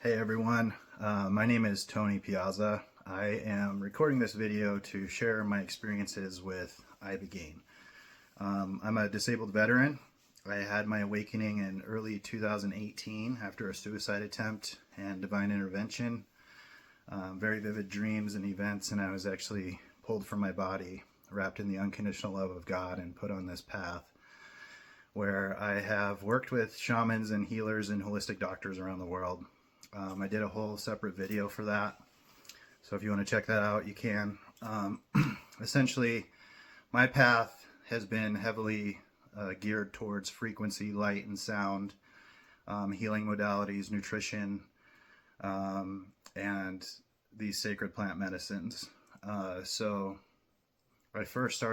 Hey everyone, my name is Tony Piazza. I am recording this video to share my experiences with Ibogaine. I'm a disabled veteran. I had my awakening in early 2018 after a suicide attempt and divine intervention. Very vivid dreams and events, and I was actually pulled from my body, wrapped in the unconditional love of God, and put on this path where I have worked with shamans and healers and holistic doctors around the world. I did a whole separate video for that, so if you want to check that out, you can. Essentially, my path has been heavily geared towards frequency, light, and sound, healing modalities, nutrition, and these sacred plant medicines. So when I first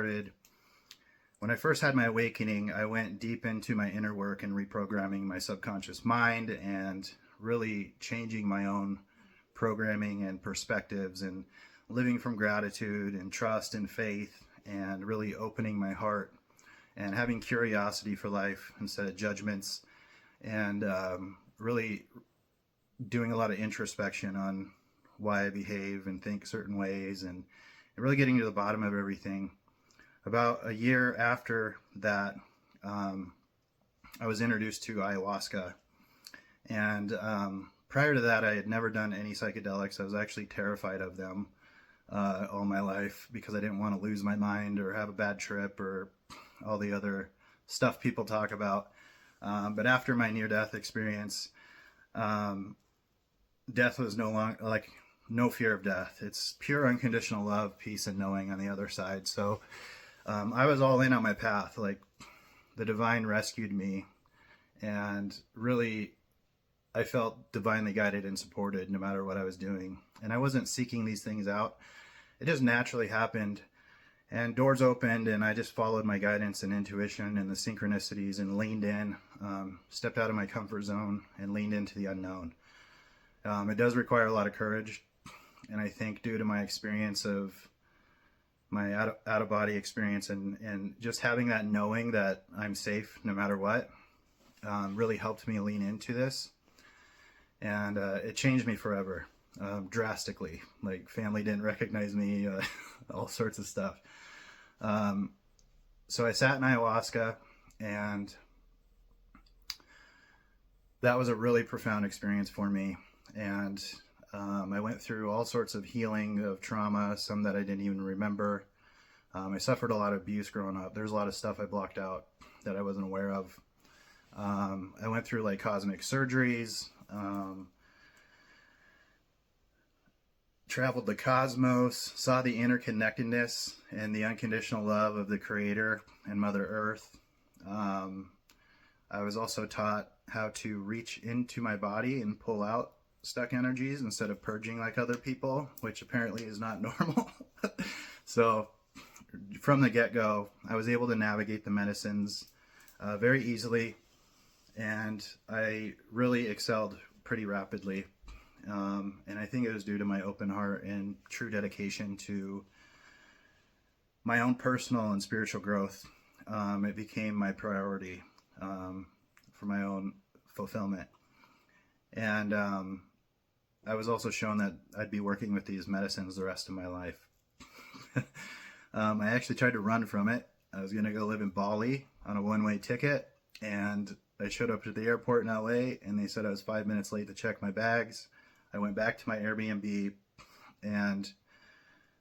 had my awakening, I went deep into my inner work and reprogramming my subconscious mind and really changing my own programming and perspectives and living from gratitude and trust and faith and really opening my heart and having curiosity for life instead of judgments, and really doing a lot of introspection on why I behave and think certain ways, and really getting to the bottom of everything. About a year after that, I was introduced to ayahuasca. And prior to that, I had never done any psychedelics. I was actually terrified of them all my life because I didn't want to lose my mind or have a bad trip or all the other stuff people talk about. But after my near-death experience, death was no longer, like, no fear of death. It's pure unconditional love, peace, and knowing on the other side. So I was all in on my path. Like, the divine rescued me, and really I felt divinely guided and supported no matter what I was doing. And I wasn't seeking these things out. It just naturally happened. And doors opened, and I just followed my guidance and intuition and the synchronicities and leaned in, stepped out of my comfort zone and leaned into the unknown. It does require a lot of courage. And I think due to my experience of my out-of-body experience and just having that knowing that I'm safe no matter what, really helped me lean into this. And it changed me forever, drastically. Like, family didn't recognize me, all sorts of stuff. So I sat in ayahuasca, and that was a really profound experience for me. And I went through all sorts of healing of trauma, some that I didn't even remember. I suffered a lot of abuse growing up. There's a lot of stuff I blocked out that I wasn't aware of. I went through like cosmic surgeries, traveled the cosmos, saw the interconnectedness and the unconditional love of the Creator and Mother Earth. I was also taught how to reach into my body and pull out stuck energies instead of purging like other people, which apparently is not normal. So from the get-go, I was able to navigate the medicines very easily, and I really excelled pretty rapidly. And I think it was due to my open heart and true dedication to my own personal and spiritual growth. It became my priority for my own fulfillment. And I was also shown that I'd be working with these medicines the rest of my life. I actually tried to run from it. I was going to go live in Bali on a one-way ticket, and I showed up at the airport in LA, and they said I was 5 minutes late to check my bags. I went back to my Airbnb, and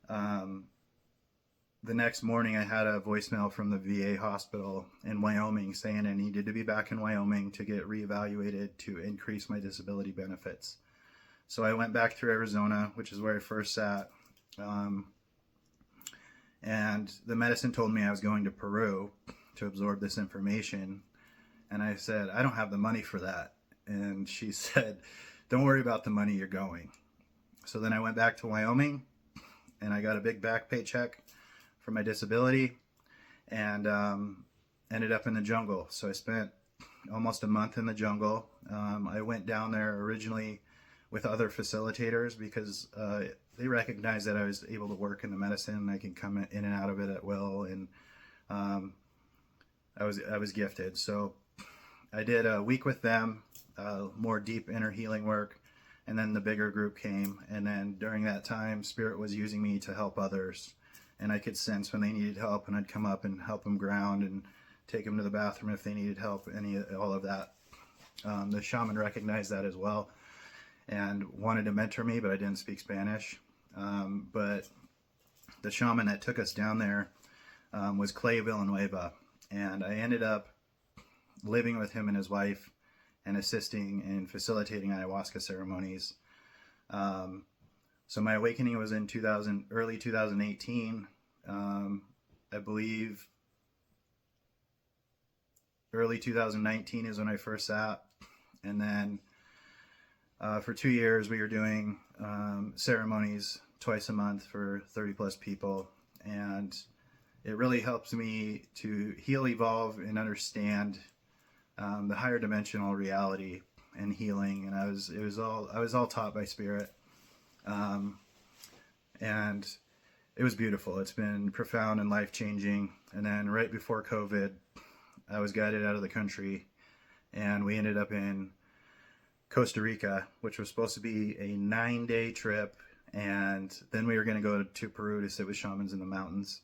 the next morning I had a voicemail from the VA hospital in Wyoming saying I needed to be back in Wyoming to get reevaluated to increase my disability benefits. So I went back through Arizona, which is where I first sat, and the medicine told me I was going to Peru to absorb this information. And I said, I don't have the money for that. And she said, don't worry about the money, you're going. So then I went back to Wyoming, and I got a big back paycheck for my disability, and ended up in the jungle. So I spent almost a month in the jungle. I went down there originally with other facilitators because they recognized that I was able to work in the medicine. I can come in and out of it at will, and I was gifted. So I did a week with them, more deep inner healing work, and then the bigger group came, and then during that time Spirit was using me to help others, and I could sense when they needed help, and I'd come up and help them ground and take them to the bathroom if they needed help, all of that. The shaman recognized that as well and wanted to mentor me, but I didn't speak Spanish. But the shaman that took us down there was Clay Villanueva, and I ended up living with him and his wife and assisting in facilitating ayahuasca ceremonies. So my awakening was in early 2018. I believe early 2019 is when I first sat, and then for 2 years we were doing ceremonies twice a month for 30 plus people, and it really helps me to heal, evolve, and understand the higher dimensional reality and healing. And I was all taught by Spirit, and it was beautiful. It's been profound and life-changing. And then right before COVID, I was guided out of the country, and we ended up in Costa Rica, which was supposed to be a 9-day trip, and then we were going to go to Peru to sit with shamans in the mountains.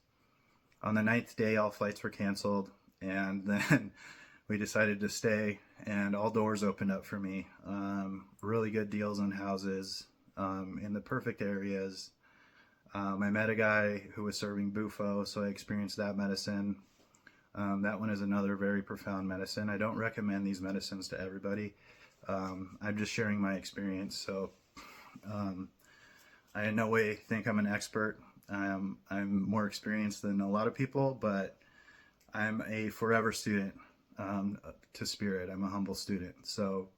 On the 9th day, all flights were canceled, and then we decided to stay, and all doors opened up for me. Really good deals on houses in the perfect areas. I met a guy who was serving bufo, so I experienced that medicine. That one is another very profound medicine. I don't recommend these medicines to everybody. I'm just sharing my experience, so I in no way think I'm an expert. I'm more experienced than a lot of people, but I'm a forever student to Spirit. I'm a humble student. So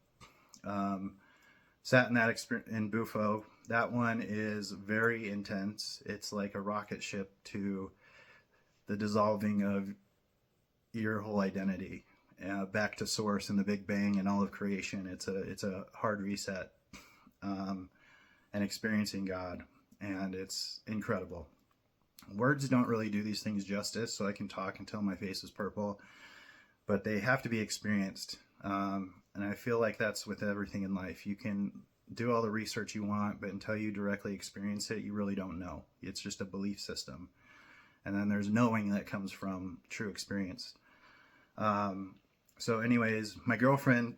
sat in that experience in bufo. That one is very intense. It's like a rocket ship to the dissolving of your whole identity, back to source and the Big Bang and all of creation. It's a hard reset, and experiencing God, and it's incredible. Words don't really do these things justice, so I can talk until my face is purple, but they have to be experienced. And I feel like that's with everything in life. You can do all the research you want, but until you directly experience it, you really don't know. It's just a belief system. And then there's knowing that comes from true experience. So anyways, my girlfriend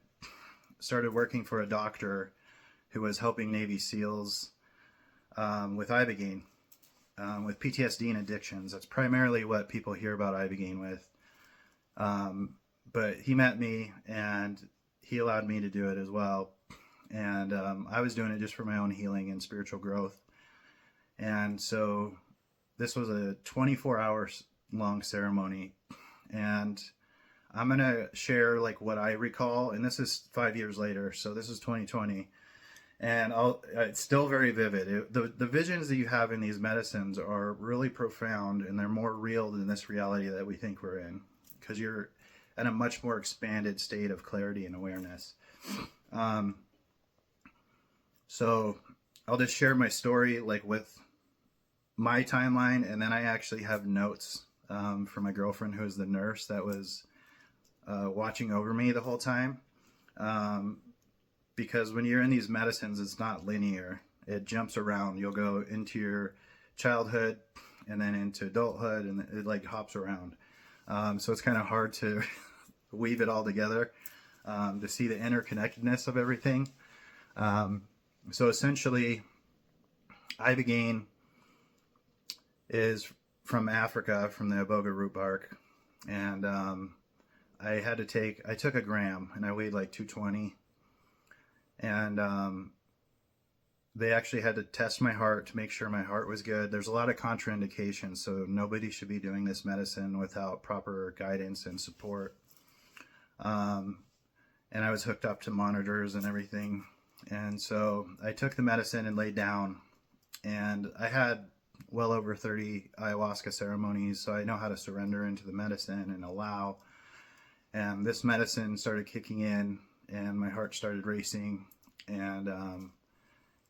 started working for a doctor who was helping Navy SEALs with Ibogaine, with PTSD and addictions. That's primarily what people hear about Ibogaine with. But he met me, and he allowed me to do it as well. And I was doing it just for my own healing and spiritual growth. And so this was a 24-hour long ceremony, and I'm going to share like what I recall, and this is 5 years later, so this is 2020, and it's still very vivid. The visions that you have in these medicines are really profound, and they're more real than this reality that we think we're in, because you're at a much more expanded state of clarity and awareness. So I'll just share my story like with my timeline, and then I actually have notes from my girlfriend, who is the nurse that was watching over me the whole time, because when you're in these medicines, it's not linear. It jumps around. You'll go into your childhood and then into adulthood, and it like hops around. So it's kind of hard to weave it all together to see the interconnectedness of everything. So essentially, Ibogaine is from Africa, from the Iboga root bark, and I took a gram, and I weighed like 220, and they actually had to test my heart to make sure my heart was good. There's a lot of contraindications, so nobody should be doing this medicine without proper guidance and support. And I was hooked up to monitors and everything, and so I took the medicine and laid down, and I had well over 30 ayahuasca ceremonies, so I know how to surrender into the medicine and allow. And this medicine started kicking in, and my heart started racing, and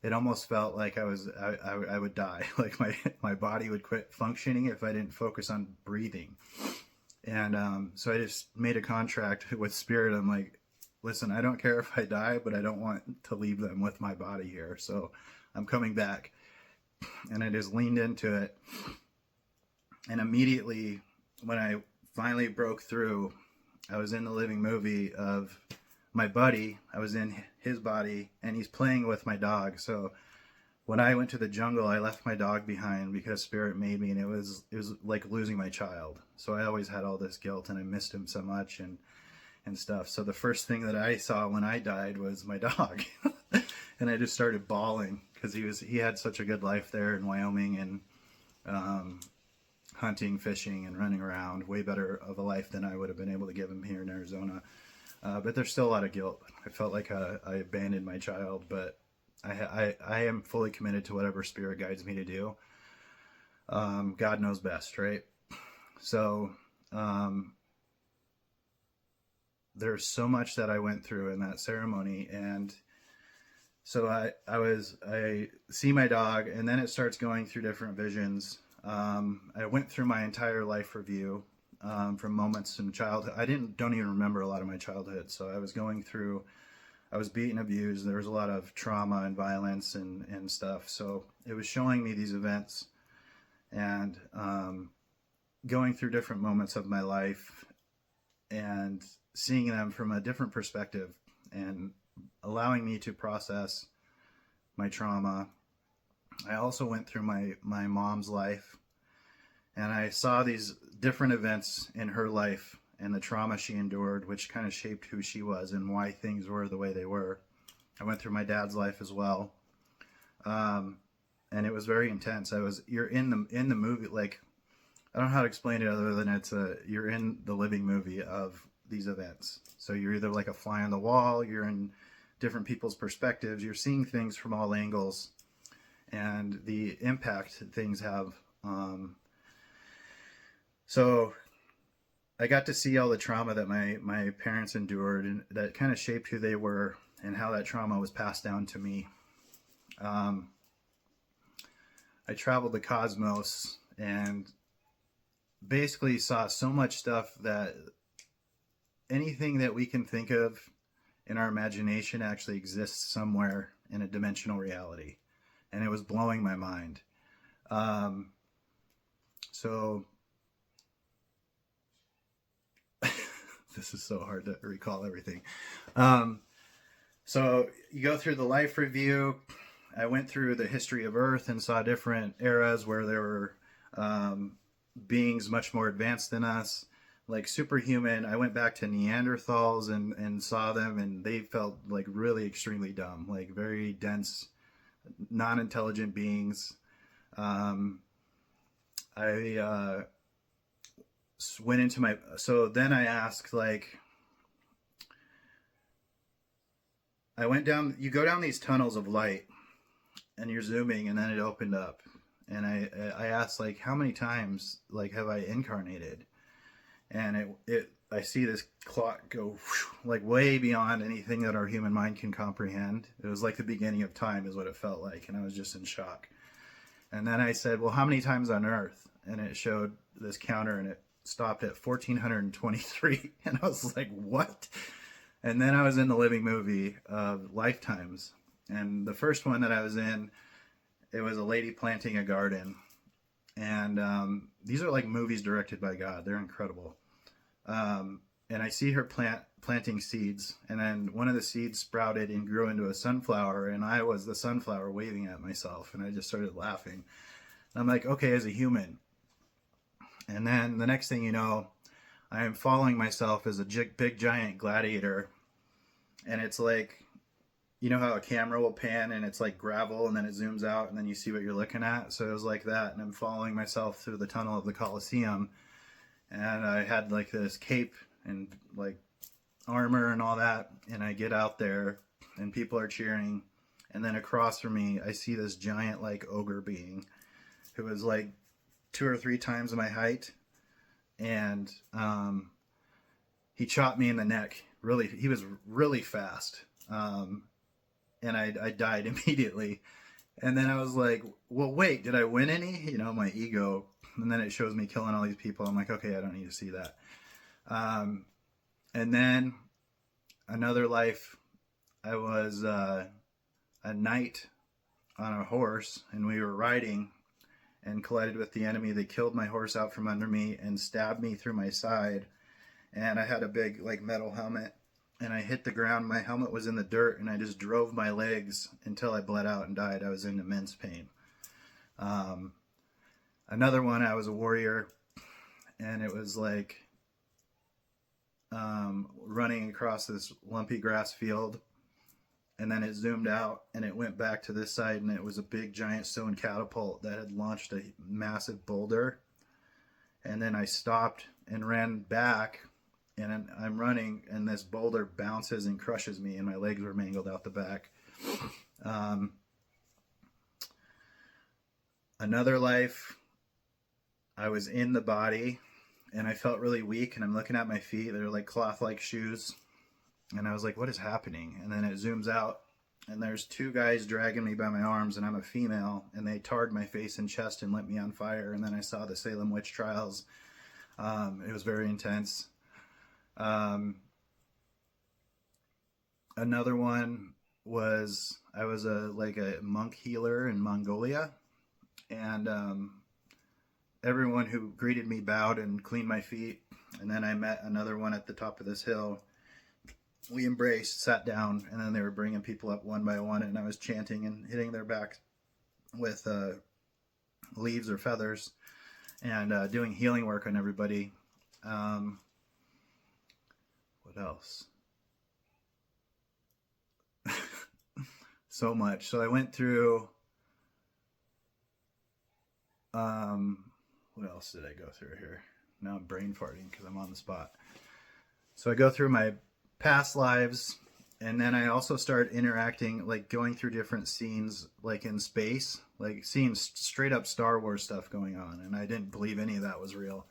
it almost felt like I would die. Like my body would quit functioning if I didn't focus on breathing. And so I just made a contract with Spirit. I'm like, listen, I don't care if I die, but I don't want to leave them with my body here. So I'm coming back. And I just leaned into it. And immediately when I finally broke through, I was in the living movie of my buddy. I was in his body and he's playing with my dog. So when I went to the jungle, I left my dog behind because spirit made me, and it was like losing my child. So I always had all this guilt, and I missed him so much and stuff. So the first thing that I saw when I died was my dog. And I just started bawling because he had such a good life there in Wyoming, and hunting, fishing, and running around. Way better of a life than I would have been able to give him here in Arizona. But there's still a lot of guilt. I felt like I abandoned my child, but I am fully committed to whatever spirit guides me to do. God knows best, right? So there's so much that I went through in that ceremony, and so I see my dog, and then it starts going through different visions. I went through my entire life review from moments in childhood. I don't even remember a lot of my childhood, so I was going through. I was beaten, abused. There was a lot of trauma and violence and stuff. So it was showing me these events and going through different moments of my life and seeing them from a different perspective and allowing me to process my trauma. I also went through my mom's life, and I saw these different events in her life and the trauma she endured, which kind of shaped who she was and why things were the way they were. I went through my dad's life as well. And it was very intense. You're in the movie, like, I don't know how to explain it other than you're in the living movie of these events. So you're either like a fly on the wall, you're in different people's perspectives, you're seeing things from all angles and the impact things have. So I got to see all the trauma that my parents endured, and that kind of shaped who they were and how that trauma was passed down to me. I traveled the cosmos and basically saw so much stuff that anything that we can think of in our imagination actually exists somewhere in a dimensional reality. And it was blowing my mind. So this is so hard to recall everything. So you go through the life review. I went through the history of Earth and saw different eras where there were beings much more advanced than us, like superhuman. I went back to Neanderthals and saw them, and they felt like really extremely dumb, like very dense, non-intelligent beings. I went into so then I asked, like, I went down, you go down these tunnels of light and you're zooming, and then it opened up, and I asked, like, how many times, like, have I incarnated? And I see this clock go like way beyond anything that our human mind can comprehend. It was like the beginning of time is what it felt like, and I was just in shock. And then I said, well, how many times on Earth? And it showed this counter, and it stopped at 1,423. And I was like, what? And then I was in the living movie of lifetimes. And the first one that I was in, it was a lady planting a garden. And these are like movies directed by God. They're incredible. And I see her planting seeds. And then one of the seeds sprouted and grew into a sunflower. And I was the sunflower waving at myself. And I just started laughing. And I'm like, okay, as a human. And then the next thing you know, I am following myself as a big giant gladiator. And it's like, you know how a camera will pan and it's like gravel and then it zooms out and then you see what you're looking at? So it was like that. And I'm following myself through the tunnel of the Colosseum. And I had like this cape and like armor and all that. And I get out there and people are cheering. And then across from me, I see this giant like ogre being who was like 2 or 3 times my height. And he chopped me in the neck. Really, he was really fast. And I died immediately. And then I was like, well, wait, did I win any? You know, my ego. And then it shows me killing all these people. I'm like, okay, I don't need to see that. And then Another life, I was a knight on a horse, and we were riding and collided with the enemy. They killed my horse out from under me and stabbed me through my side. And I had a big like metal helmet, and I hit the ground. My helmet was in the dirt, and I just drove my legs until I bled out and died. I was in immense pain. Another one, I was a warrior, and it was like running across this lumpy grass field, and then it zoomed out and it went back to this side, and it was a big giant stone catapult that had launched a massive boulder. And then I stopped and ran back, and I'm running, and this boulder bounces and crushes me, and my legs were mangled out the back. Another life, I was in the body, and I felt really weak, and I'm looking at my feet. They're like cloth-like shoes. And I was like, what is happening? And then it zooms out, and there's two guys dragging me by my arms, and I'm a female, and they tarred my face and chest and lit me on fire. And then I saw the Salem witch trials. It was very intense. Another one was, I was a monk healer in Mongolia, and everyone who greeted me bowed and cleaned my feet. And then I met another one at the top of this hill. We embraced, sat down, and then they were bringing people up one by one, and I was chanting and hitting their back with leaves or feathers, and doing healing work on everybody. What else? So much. So I went through, what else did I go through here? Now I'm brain farting because I'm on the spot. So I go through my past lives, and then I also start interacting, like going through different scenes, like in space, like seeing straight up Star Wars stuff going on, and I didn't believe any of that was real,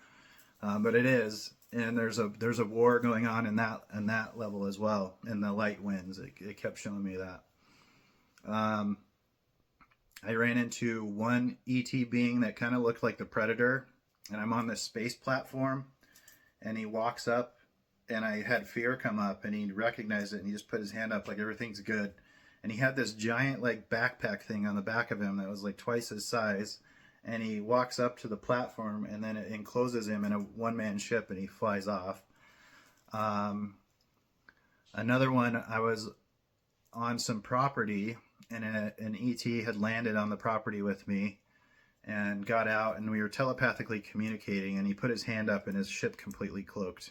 but it is. And there's a war going on in that level as well, and the light winds. It kept showing me that. I ran into one ET being that kind of looked like the Predator, and I'm on this space platform, and he walks up, and I had fear come up, and he recognized it, and he just put his hand up like everything's good. And he had this giant like backpack thing on the back of him that was like twice his size, and he walks up to the platform, and then it encloses him in a one-man ship, and he flies off. Another one, I was on some property, and an ET had landed on the property with me and got out, and we were telepathically communicating, and he put his hand up, and his ship completely cloaked.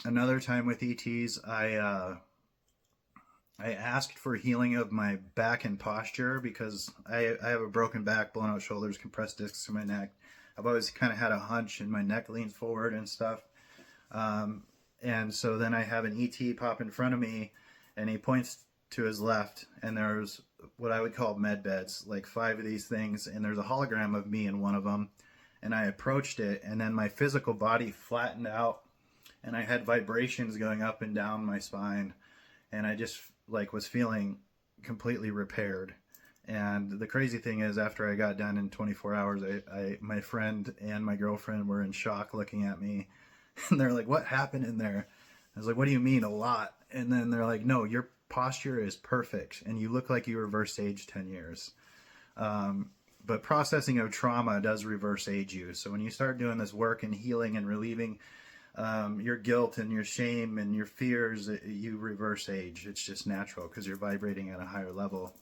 Another time with ETs, I asked for healing of my back and posture because I have a broken back, blown out shoulders, compressed discs in my neck. I've always kind of had a hunch, and my neck leans forward and stuff. And so then I have an ET pop in front of me, and he points to his left, and there's what I would call med beds, like 5 of these things, and there's a hologram of me in one of them. And I approached it, and then my physical body flattened out, and I had vibrations going up and down my spine, and I just like was feeling completely repaired. And the crazy thing is, after I got done in 24 hours, my friend and my girlfriend were in shock looking at me, and they're like, what happened in there? I was like, what do you mean, a lot? And then they're like, no, your posture is perfect, and you look like you reverse age 10 years. But processing of trauma does reverse age you. So when you start doing this work and healing and relieving your guilt and your shame and your fears, you reverse age. It's just natural because you're vibrating at a higher level.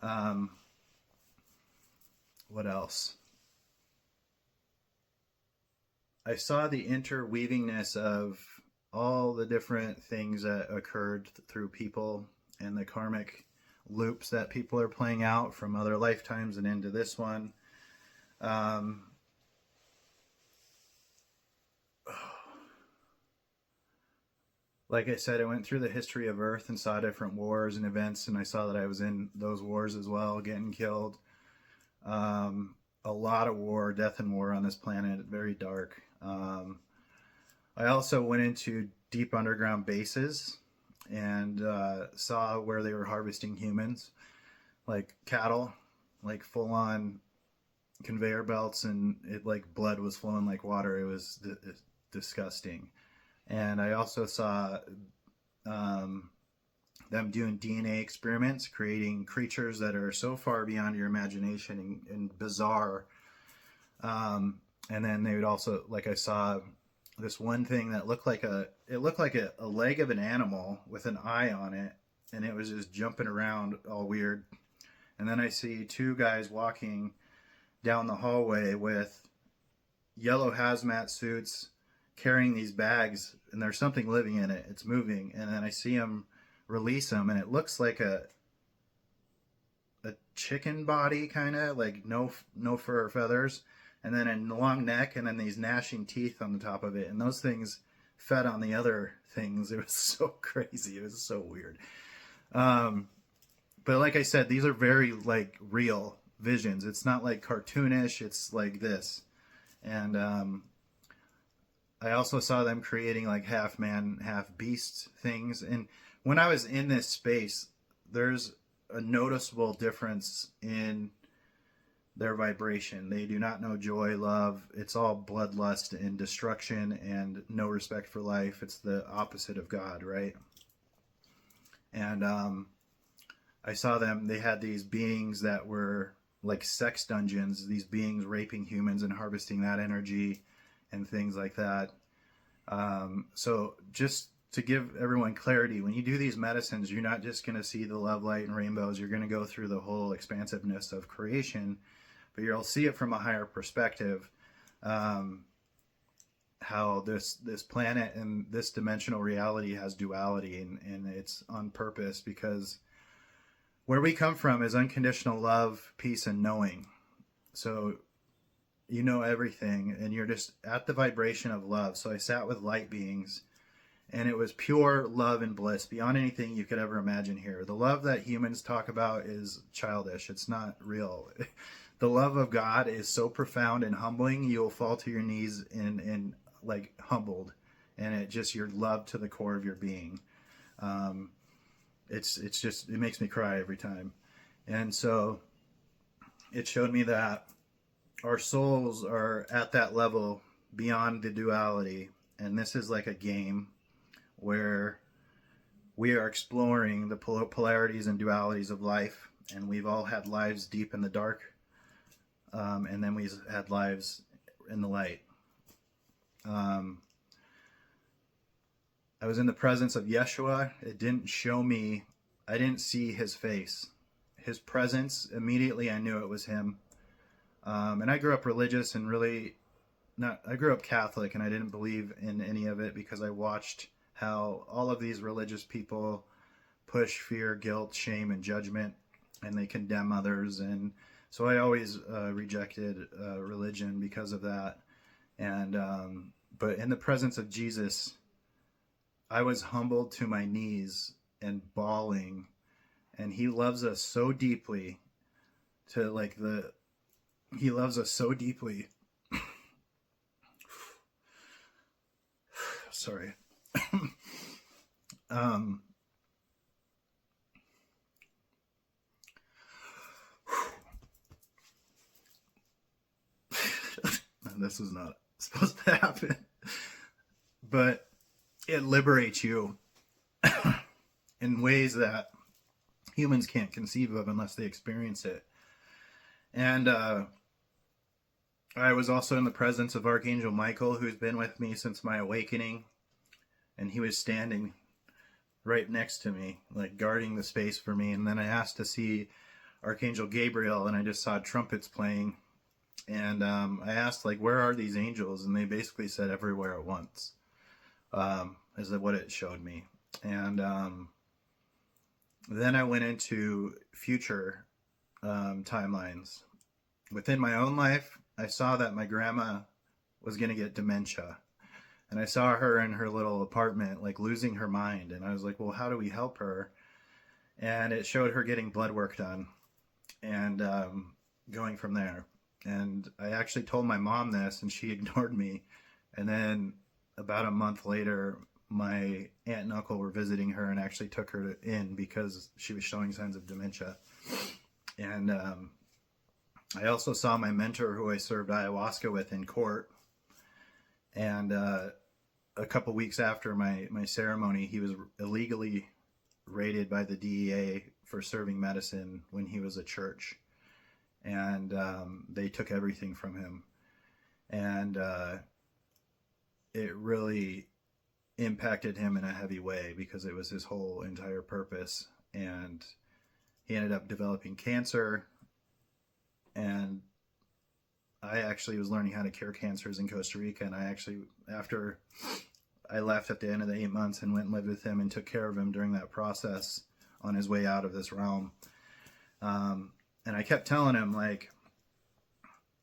What else? I saw the interweavingness of all the different things that occurred through people and the karmic loops that people are playing out from other lifetimes and into this one. Like I said, I went through the history of Earth and saw different wars and events, and I saw that I was in those wars as well, getting killed. A lot of war, death and war on this planet, very dark. I also went into deep underground bases and saw where they were harvesting humans, like cattle, like full-on conveyor belts, and it like blood was flowing like water. It was disgusting. And I also saw them doing DNA experiments, creating creatures that are so far beyond your imagination and bizarre. And then they would also, like, I saw this one thing that looked like a leg of an animal with an eye on it, and it was just jumping around all weird. And then I see two guys walking down the hallway with yellow hazmat suits, carrying these bags, and there's something living in it. It's moving, and then I see them release them, and it looks like a chicken body, kind of like no fur or feathers, and then a long neck, and then these gnashing teeth on the top of it, and those things fed on the other things. It was so crazy. It was so weird. But like I said, these are very like real visions. It's not like cartoonish. It's like this. And I also saw them creating like half man, half beast things. And when I was in this space, there's a noticeable difference in their vibration. They do not know joy, love. It's all bloodlust and destruction and no respect for life. It's the opposite of God, right? And I saw them, they had these beings that were like sex dungeons, these beings raping humans and harvesting that energy and things like that. So just to give everyone clarity, when you do these medicines, you're not just going to see the love, light, and rainbows. You're going to go through the whole expansiveness of creation, but you'll see it from a higher perspective. How this planet and this dimensional reality has duality, and it's on purpose, because where we come from is unconditional love, peace, and knowing. So you know everything, and you're just at the vibration of love. So I sat with light beings, and it was pure love and bliss beyond anything you could ever imagine here. The love that humans talk about is childish. It's not real. The love of God is so profound and humbling, you'll fall to your knees and like humbled, and it just, your love to the core of your being. It's just, it makes me cry every time. And so it showed me that our souls are at that level beyond the duality, and this is like a game where we are exploring the polarities and dualities of life, and we've all had lives deep in the dark, and then we've had lives in the light. I was in the presence of Yeshua. It didn't show me, I didn't see his face. His presence, immediately I knew it was him. And I grew up religious and I grew up Catholic, and I didn't believe in any of it because I watched how all of these religious people push fear, guilt, shame, and judgment, and they condemn others. And so I always rejected religion because of that. And but in the presence of Jesus, I was humbled to my knees and bawling, and he loves us so deeply, he loves us so deeply. Sorry. This is not supposed to happen, but it liberates you in ways that humans can't conceive of unless they experience it. And I was also in the presence of Archangel Michael, who's been with me since my awakening, and he was standing right next to me, like guarding the space for me. And then I asked to see Archangel Gabriel, and I just saw trumpets playing. And I asked, like, where are these angels? And they basically said everywhere at once, is what it showed me. And then I went into future timelines. Within my own life, I saw that my grandma was going to get dementia. And I saw her in her little apartment, like losing her mind. And I was like, well, how do we help her? And it showed her getting blood work done and going from there. And I actually told my mom this, and she ignored me. And then about a month later, my aunt and uncle were visiting her and actually took her in because she was showing signs of dementia. And I also saw my mentor, who I served ayahuasca with, in court. And a couple weeks after my ceremony, he was illegally raided by the DEA for serving medicine when he was at church. And they took everything from him. And it really impacted him in a heavy way because it was his whole entire purpose. And he ended up developing cancer. And I actually was learning how to cure cancers in Costa Rica. And I actually, after I left at the end of the 8 months and went and lived with him and took care of him during that process on his way out of this realm. And I kept telling him, like,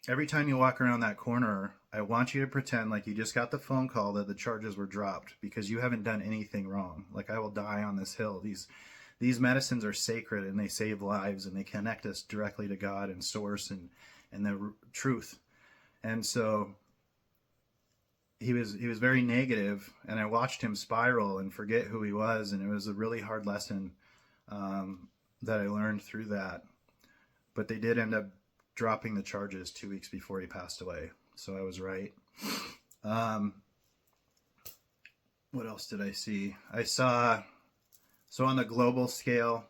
every time you walk around that corner, I want you to pretend like you just got the phone call that the charges were dropped, because you haven't done anything wrong. Like, I will die on this hill. These medicines are sacred, and they save lives, and they connect us directly to God and source and the truth. And so he was very negative, and I watched him spiral and forget who he was. And it was a really hard lesson that I learned through that. But they did end up dropping the charges 2 weeks before he passed away. So I was right. What else did I see? So on the global scale,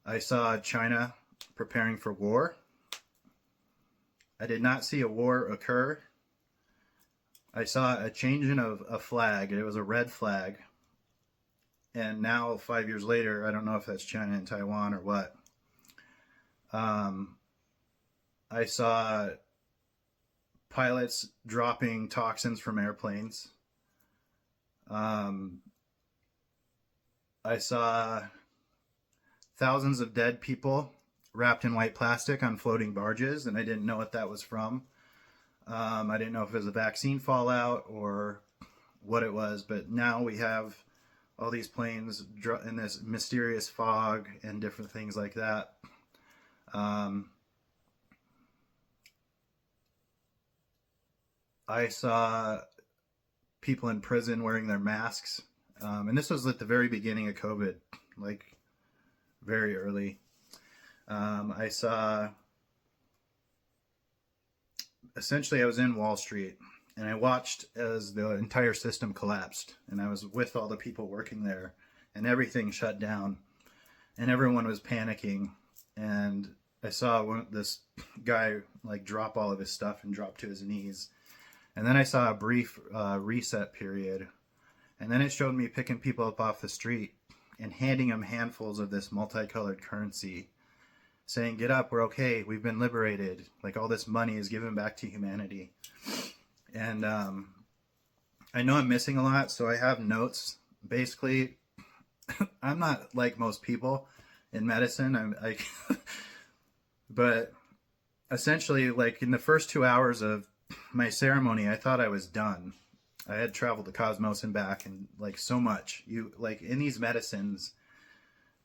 I saw China preparing for war. I did not see a war occur. I saw a changing of a flag. It was a red flag. And now, 5 years later, I don't know if that's China and Taiwan or what. I saw pilots dropping toxins from airplanes. I saw thousands of dead people wrapped in white plastic on floating barges, and I didn't know what that was from. I didn't know if it was a vaccine fallout or what it was, but now we have all these planes in this mysterious fog and different things like that. I saw people in prison wearing their masks. And this was at the very beginning of COVID, like very early. I saw, essentially I was in Wall Street, and I watched as the entire system collapsed, and I was with all the people working there, and everything shut down, and everyone was panicking. And I saw this guy like drop all of his stuff and drop to his knees. And then I saw a brief reset period. And then it showed me picking people up off the street and handing them handfuls of this multicolored currency, saying, get up, we're okay, we've been liberated. Like, all this money is given back to humanity. And I know I'm missing a lot, so I have notes. Basically, I'm not like most people in medicine. But essentially, like, in the first 2 hours of my ceremony, I thought I was done. I had traveled the cosmos and back, and like so much. Like in these medicines,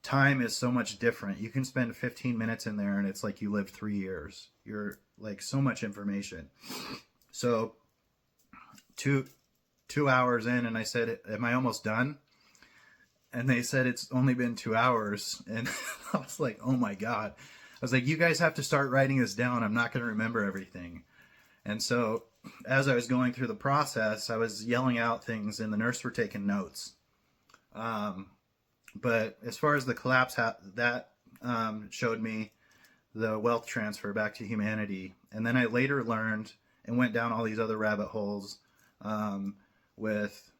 time is so much different. You can spend 15 minutes in there and it's like you lived 3 years. You're like so much information. So 2 hours in, and I said, am I almost done? And they said, it's only been 2 hours. And I was like, oh my God. I was like, you guys have to start writing this down. I'm not going to remember everything. And so as I was going through the process, I was yelling out things, and the nurse were taking notes. But as far as the collapse, that showed me the wealth transfer back to humanity. And then I later learned and went down all these other rabbit holes with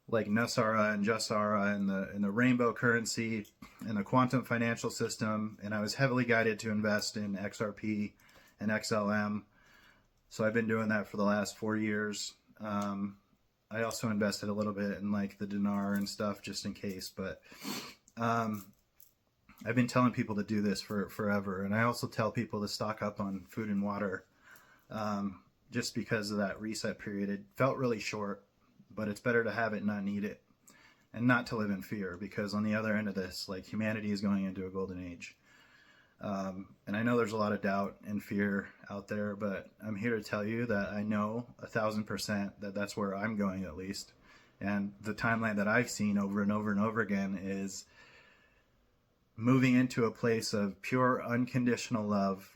like Nasara and Jasara and the rainbow currency and the quantum financial system. And I was heavily guided to invest in XRP and XLM. So I've been doing that for the last 4 years. I also invested a little bit in like the dinar and stuff just in case, but I've been telling people to do this for forever. And I also tell people to stock up on food and water just because of that reset period. It felt really short, but it's better to have it and not need it, and not to live in fear, because on the other end of this, like, humanity is going into a golden age. And I know there's a lot of doubt and fear out there, but I'm here to tell you that I know 1,000% that that's where I'm going, at least. And the timeline that I've seen over and over and over again is moving into a place of pure unconditional love,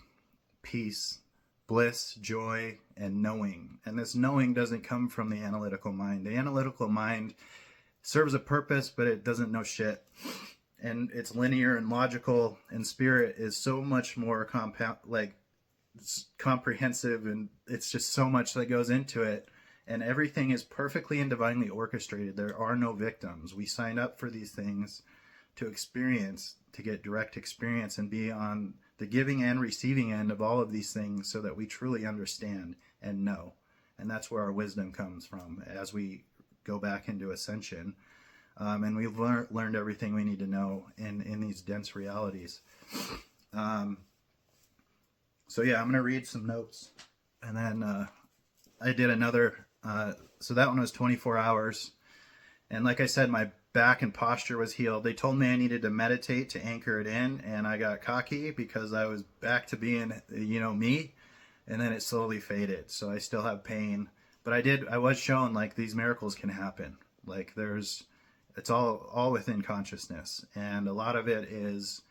peace, bliss, joy, and knowing. And this knowing doesn't come from the analytical mind. The analytical mind serves a purpose, but it doesn't know shit. And it's linear and logical, and spirit is so much more comprehensive, and it's just so much that goes into it. And everything is perfectly and divinely orchestrated. There are no victims. We sign up for these things to experience, to get direct experience and be on the giving and receiving end of all of these things, so that we truly understand and know. And that's where our wisdom comes from as we go back into ascension. And we've learned everything we need to know in these dense realities. So yeah, I'm going to read some notes. And then I did another, so that one was 24 hours. And like I said, my back and posture was healed. They told me I needed to meditate to anchor it in, and I got cocky because I was back to being, me. And then it slowly faded. So I still have pain. But I was shown like these miracles can happen. Like it's all within consciousness. And a lot of it is,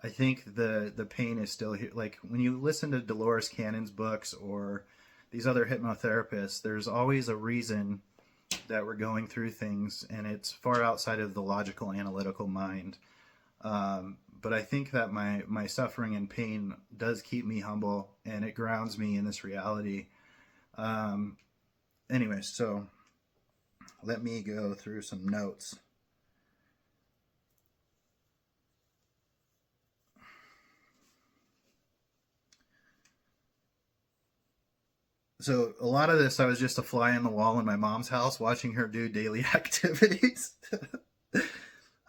I think the pain is still here. Like when you listen to Dolores Cannon's books or these other hypnotherapists, there's always a reason that we're going through things, and it's far outside of the logical, analytical mind. But I think that my suffering and pain does keep me humble, and it grounds me in this reality. Anyway, so let me go through some notes. So a lot of this, I was just a fly on the wall in my mom's house watching her do daily activities.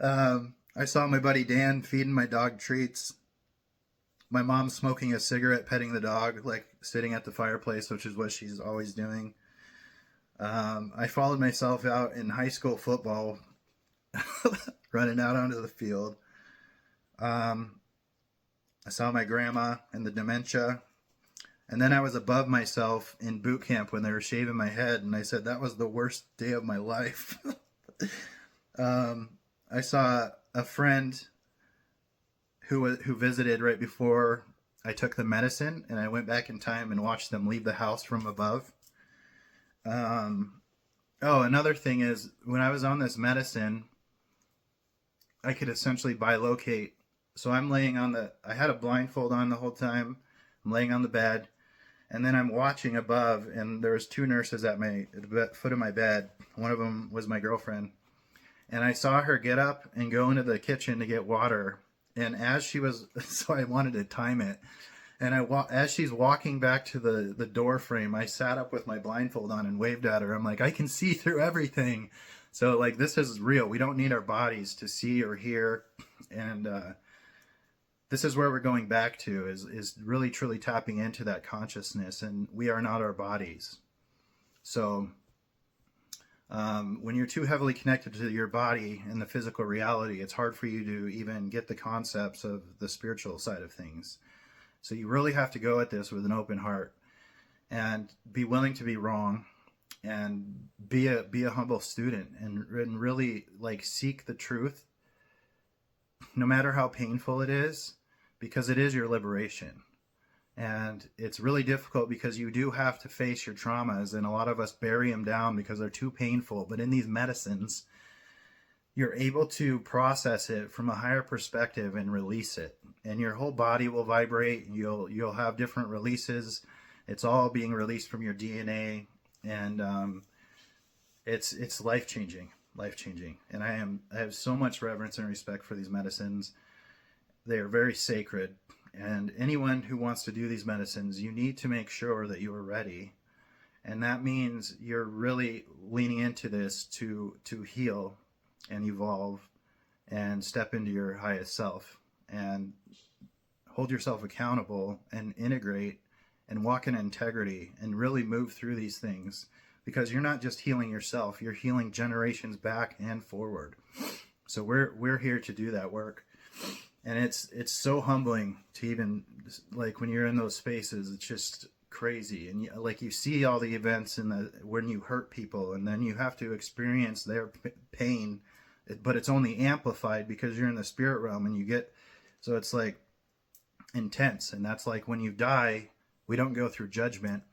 I saw my buddy Dan feeding my dog treats. My mom smoking a cigarette, petting the dog, like sitting at the fireplace, which is what she's always doing. I followed myself out in high school football, running out onto the field. I saw my grandma and the dementia. And then I was above myself in boot camp when they were shaving my head, and I said that was the worst day of my life. I saw a friend who visited right before I took the medicine, and I went back in time and watched them leave the house from above. Another thing is, when I was on this medicine, I could essentially bilocate. So I'm laying I had a blindfold on the whole time. I'm laying on the bed. And then I'm watching above, and there was two nurses at the foot of my bed. One of them was my girlfriend. And I saw her get up and go into the kitchen to get water. And as she was, so I wanted to time it. And as she's walking back to the door frame, I sat up with my blindfold on and waved at her. I'm like, I can see through everything. So like, this is real. We don't need our bodies to see or hear. And, this is where we're going back to, is really truly tapping into that consciousness, and we are not our bodies. So when you're too heavily connected to your body and the physical reality, it's hard for you to even get the concepts of the spiritual side of things. So you really have to go at this with an open heart and be willing to be wrong, and be a humble student, and really like seek the truth, no matter how painful it is. Because it is your liberation. And it's really difficult because you do have to face your traumas, and a lot of us bury them down because they're too painful. But in these medicines, you're able to process it from a higher perspective and release it. And your whole body will vibrate. You'll have different releases. It's all being released from your DNA. And it's life-changing. And I have so much reverence and respect for these medicines. They are very sacred, and anyone who wants to do these medicines, you need to make sure that you are ready. And that means you're really leaning into this to heal and evolve and step into your highest self and hold yourself accountable and integrate and walk in integrity and really move through these things, because you're not just healing yourself, you're healing generations back and forward. So we're here to do that work. And it's so humbling to even, like, when you're in those spaces, it's just crazy. And you see all the events when you hurt people, and then you have to experience their pain, but it's only amplified because you're in the spirit realm, and so it's like intense. And that's like when you die, we don't go through judgment.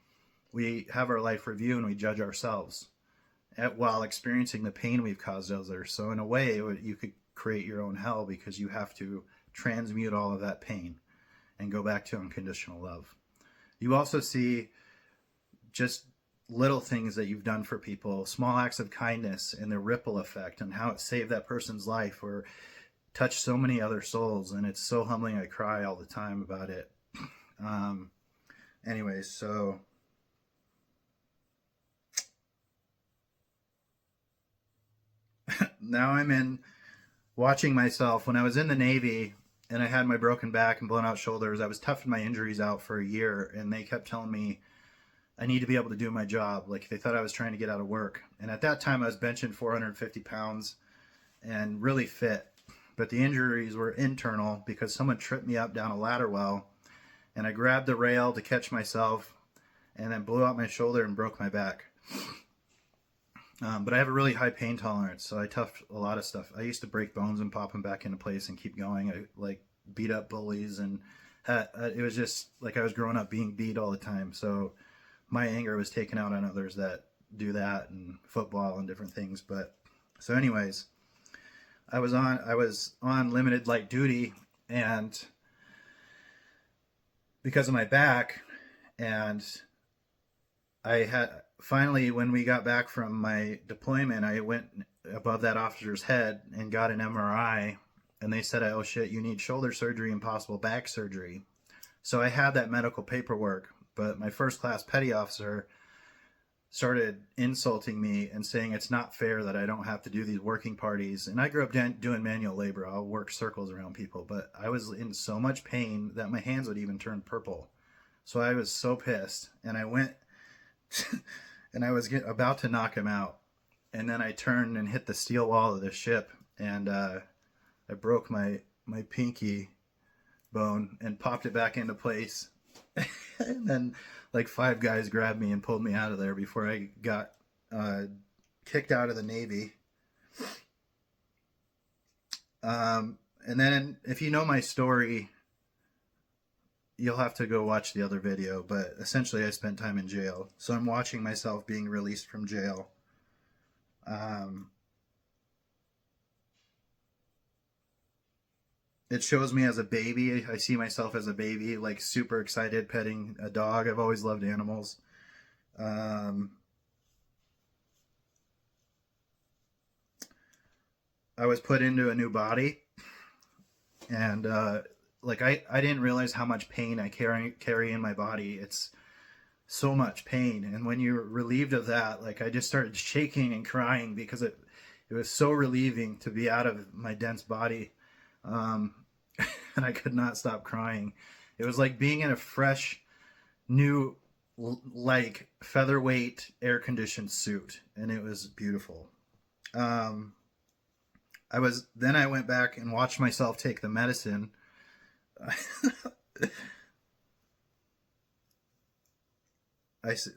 we have our life review and we judge ourselves while experiencing the pain we've caused others. So in a way, you could create your own hell because you have to transmute all of that pain and go back to unconditional love. You also see just little things that you've done for people, small acts of kindness and the ripple effect and how it saved that person's life or touched so many other souls. And it's so humbling. I cry all the time about it. Anyways, so now I'm in watching myself. When I was in the Navy and I had my broken back and blown out shoulders, I was toughing my injuries out for a year, and they kept telling me I need to be able to do my job. Like, they thought I was trying to get out of work. And at that time I was benching 450 pounds and really fit, but the injuries were internal because someone tripped me up down a ladder well, and I grabbed the rail to catch myself and then blew out my shoulder and broke my back. But I have a really high pain tolerance, so I toughed a lot of stuff. I used to break bones and pop them back into place and keep going. I like beat up bullies, and it was just like I was growing up being beat all the time. So my anger was taken out on others that do that, and football and different things. But so anyways, I was on limited light duty, and because of my back, and I had finally, when we got back from my deployment, I went above that officer's head and got an MRI, and they said, oh shit, you need shoulder surgery and possible back surgery. So I had that medical paperwork, but my first class petty officer started insulting me and saying it's not fair that I don't have to do these working parties. And I grew up doing manual labor. I'll work circles around people, but I was in so much pain that my hands would even turn purple. So I was so pissed, and I went and I was about to knock him out, and then I turned and hit the steel wall of the ship, and I broke my pinky bone and popped it back into place. And then like 5 guys grabbed me and pulled me out of there before I got kicked out of the Navy. And then if you know my story, you'll have to go watch the other video, but essentially I spent time in jail. So I'm watching myself being released from jail. It shows me as a baby. I see myself as a baby, like super excited petting a dog. I've always loved animals. I was put into a new body, and like I didn't realize how much pain I carry in my body. It's so much pain, and when you're relieved of that, like I just started shaking and crying because it was so relieving to be out of my dense body, and I could not stop crying. It was like being in a fresh, new, like featherweight, air-conditioned suit, and it was beautiful. I went back and watched myself take the medicine.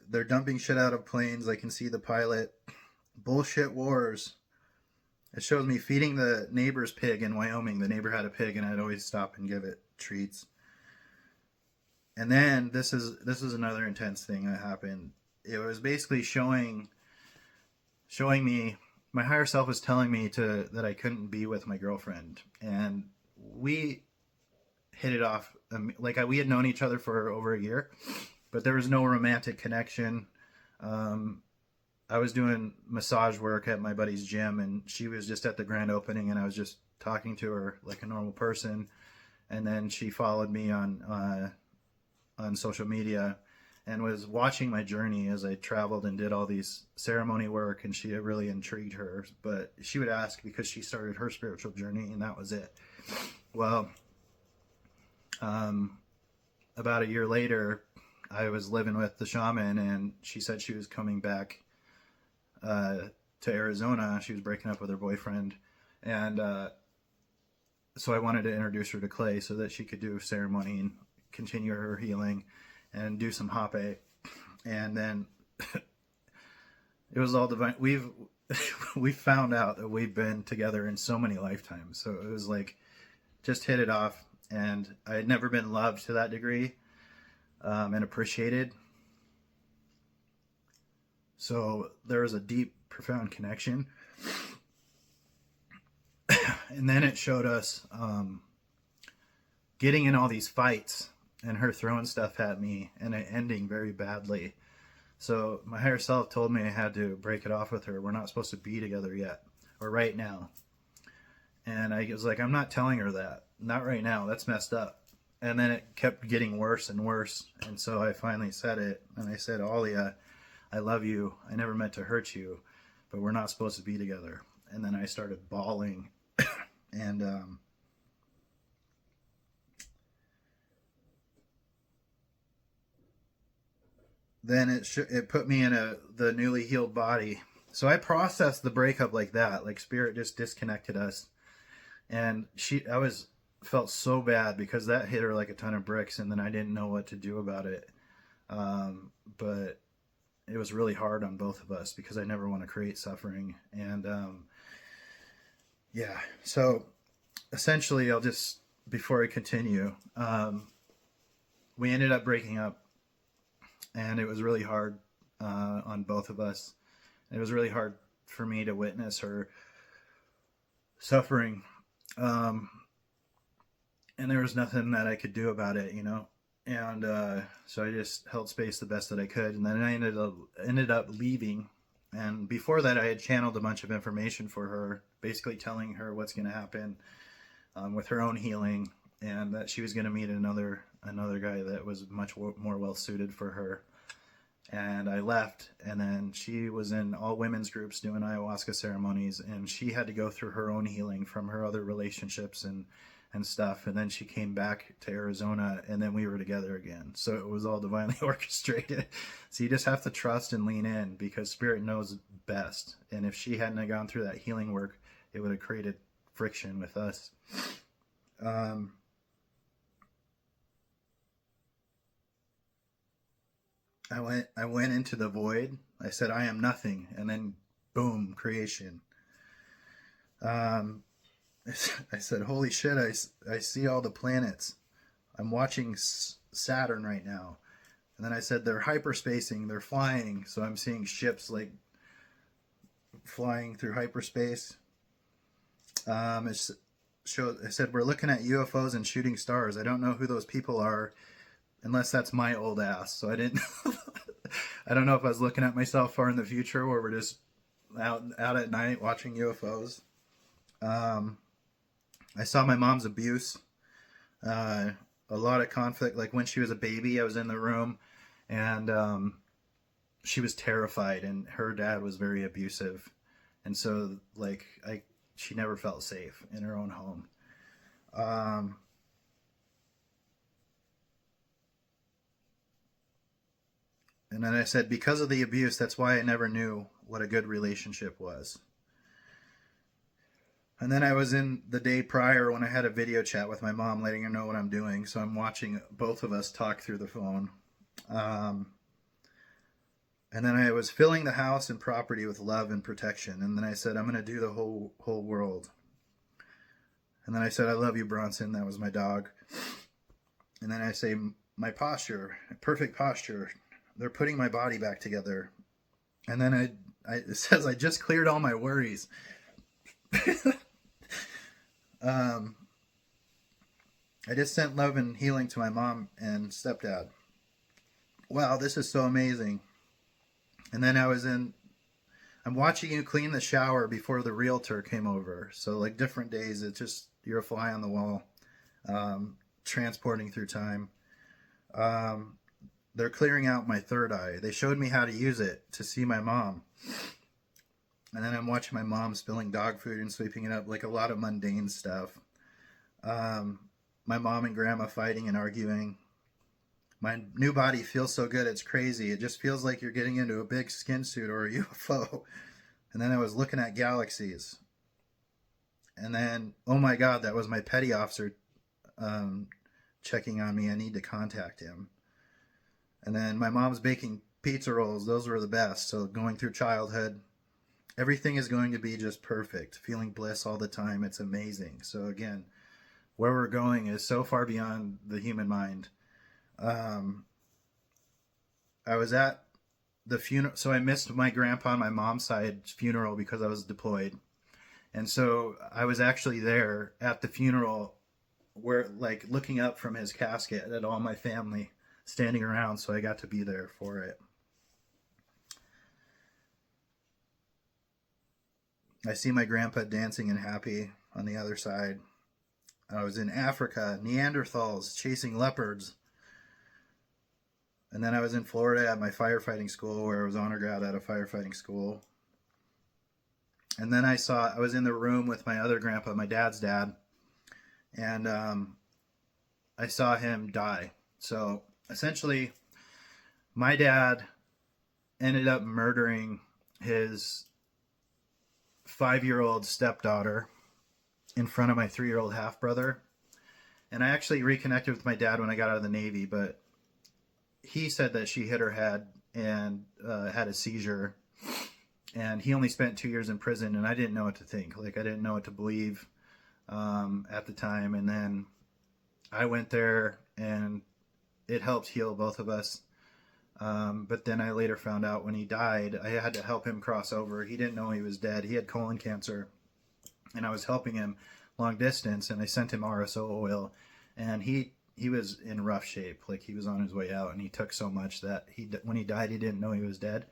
They're dumping shit out of planes. I can see the pilot. Bullshit wars. It shows me feeding the neighbor's pig in Wyoming. The neighbor had a pig, and I'd always stop and give it treats. And then this is another intense thing that happened. It was basically showing me, my higher self was telling me that I couldn't be with my girlfriend, and we hit it off. Like we had known each other for over a year, but there was no romantic connection. I was doing massage work at my buddy's gym, and she was just at the grand opening, and I was just talking to her like a normal person. And then she followed me on social media and was watching my journey as I traveled and did all these ceremony work, and she really intrigued her. But she would ask because she started her spiritual journey, and that was it. Well, about a year later, I was living with the shaman, and she said she was coming back to Arizona. She was breaking up with her boyfriend, and so I wanted to introduce her to Clay so that she could do ceremony and continue her healing and do some hape. And then it was all divine. We found out that we've been together in so many lifetimes, so it was like just hit it off. And I had never been loved to that degree and appreciated. So there was a deep, profound connection. And then it showed us getting in all these fights and her throwing stuff at me and it ending very badly. So my higher self told me I had to break it off with her. We're not supposed to be together yet, or right now. And I was like, I'm not telling her that. Not right now. That's messed up. And then it kept getting worse and worse. And so I finally said it. And I said, Alia, I love you. I never meant to hurt you, but we're not supposed to be together. And then I started bawling. And then it put me in the newly healed body. So I processed the breakup like that. Like spirit just disconnected us. And felt so bad because that hit her like a ton of bricks, and then I didn't know what to do about it. But it was really hard on both of us because I never want to create suffering. And yeah, so essentially, before I continue, we ended up breaking up, and it was really hard on both of us. It was really hard for me to witness her suffering. And there was nothing that I could do about it, you know? And so I just held space the best that I could. And then I ended up leaving. And before that, I had channeled a bunch of information for her, basically telling her what's going to happen with her own healing, and that she was going to meet another guy that was much more well suited for her. And I left, and then she was in all women's groups doing ayahuasca ceremonies, and she had to go through her own healing from her other relationships and stuff. And then she came back to Arizona, and then we were together again. So it was all divinely orchestrated. So you just have to trust and lean in, because spirit knows best. And if she hadn't gone through that healing work, it would have created friction with us. I went into the void. I said, I am nothing. And then boom, creation. I said, holy shit, I see all the planets. I'm watching Saturn right now. And then I said, they're hyperspacing, they're flying. So I'm seeing ships like flying through hyperspace. I said, we're looking at UFOs and shooting stars. I don't know who those people are, unless that's my old ass. So I don't know if I was looking at myself far in the future, where we're just out at night watching UFOs. I saw my mom's abuse, a lot of conflict. Like when she was a baby, I was in the room, and she was terrified, and her dad was very abusive, and so like she never felt safe in her own home. And then I said, because of the abuse, that's why I never knew what a good relationship was. And then I was in the day prior when I had a video chat with my mom, letting her know what I'm doing. So I'm watching both of us talk through the phone. And then I was filling the house and property with love and protection. And then I said, I'm going to do the whole world. And then I said, I love you, Bronson. That was my dog. And then I say, my posture, perfect posture. They're putting my body back together. And then it says, I just cleared all my worries. I just sent love and healing to my mom and stepdad. Wow, this is so amazing. And then I'm watching you clean the shower before the realtor came over. So like different days, it's just, you're a fly on the wall, transporting through time. They're clearing out my third eye. They showed me how to use it to see my mom. And then I'm watching my mom spilling dog food and sweeping it up, like a lot of mundane stuff. My mom and grandma fighting and arguing. My new body feels so good, it's crazy. It just feels like you're getting into a big skin suit or a UFO. And then I was looking at galaxies. And then, oh my God, that was my petty officer checking on me. I need to contact him. And then my mom's baking pizza rolls. Those were the best. So going through childhood, everything is going to be just perfect. Feeling bliss all the time. It's amazing. So again, where we're going is so far beyond the human mind. I was at the funeral. So I missed my grandpa on my mom's side's funeral because I was deployed. And so I was actually there at the funeral, where like looking up from his casket at all my family standing around. So I got to be there for it. I see my grandpa dancing and happy on the other side. I was in Africa, Neanderthals chasing leopards. And then I was in Florida at my firefighting school, where I was honor grad at a firefighting school. And then I was in the room with my other grandpa, my dad's dad, and I saw him die. So essentially, my dad ended up murdering his 5-year-old stepdaughter in front of my 3-year-old half brother. And I actually reconnected with my dad when I got out of the Navy, but he said that she hit her head and had a seizure. And he only spent 2 years in prison, and I didn't know what to think. Like, I didn't know what to believe at the time. And then I went there, and it helped heal both of us. But then I later found out when he died, I had to help him cross over. He didn't know he was dead. He had colon cancer, and I was helping him long distance, and I sent him RSO oil, and he was in rough shape. Like, he was on his way out, and he took so much that when he died, he didn't know he was dead.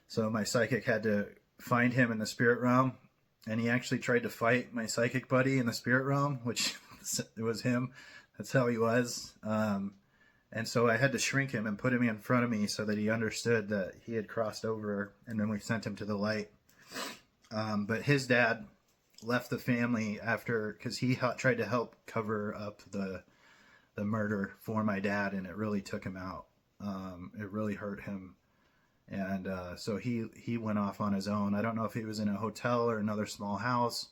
So my psychic had to find him in the spirit realm, and he actually tried to fight my psychic buddy in the spirit realm, which it was him. That's how he was. And so I had to shrink him and put him in front of me so that he understood that he had crossed over, and then we sent him to the light. But his dad left the family after, because he tried to help cover up the murder for my dad, and it really took him out. It really hurt him. And so he went off on his own. I don't know if he was in a hotel or another small house,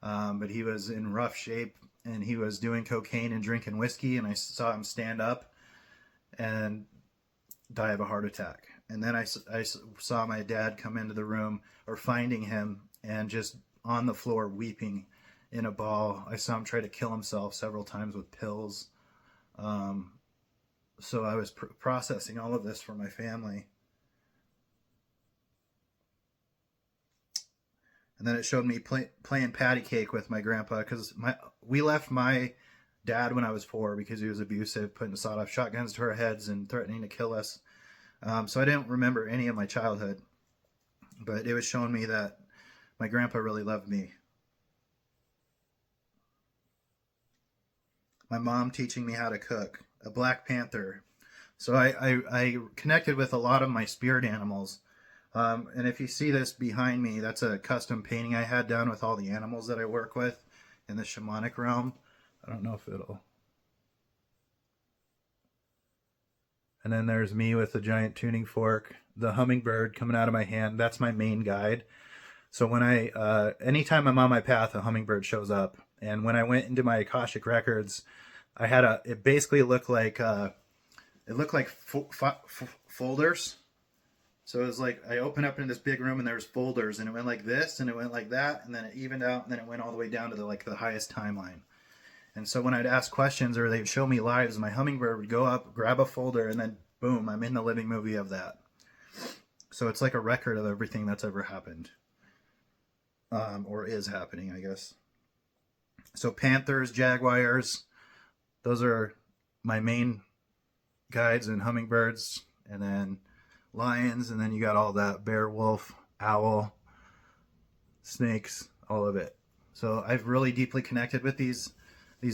but he was in rough shape, and he was doing cocaine and drinking whiskey, and I saw him stand up and die of a heart attack. And then I saw my dad come into the room, or finding him, and just on the floor weeping in a ball. I saw him try to kill himself several times with pills. So I was processing all of this for my family. And then it showed me playing patty cake with my grandpa, because we left my dad when I was 4 because he was abusive, putting sawed-off shotguns to our heads and threatening to kill us. So I didn't remember any of my childhood, but it was showing me that my grandpa really loved me. My mom teaching me how to cook, a black panther. So I connected with a lot of my spirit animals. And if you see this behind me, that's a custom painting I had done with all the animals that I work with in the shamanic realm. I don't know if it'll... And then there's me with the giant tuning fork, the hummingbird coming out of my hand. That's my main guide. So when anytime I'm on my path, a hummingbird shows up. And when I went into my Akashic records, I had it basically looked like folders. So it was like I opened up in this big room, and there was folders, and it went like this, and it went like that, and then it evened out, and then it went all the way down to the highest timeline. And so when I'd ask questions or they'd show me lives, my hummingbird would go up, grab a folder, and then boom, I'm in the living movie of that. So it's like a record of everything that's ever happened, or is happening, I guess. So panthers, jaguars, those are my main guides, and hummingbirds, and then lions, and then you got all that bear, wolf, owl, snakes, all of it. So I've really deeply connected with these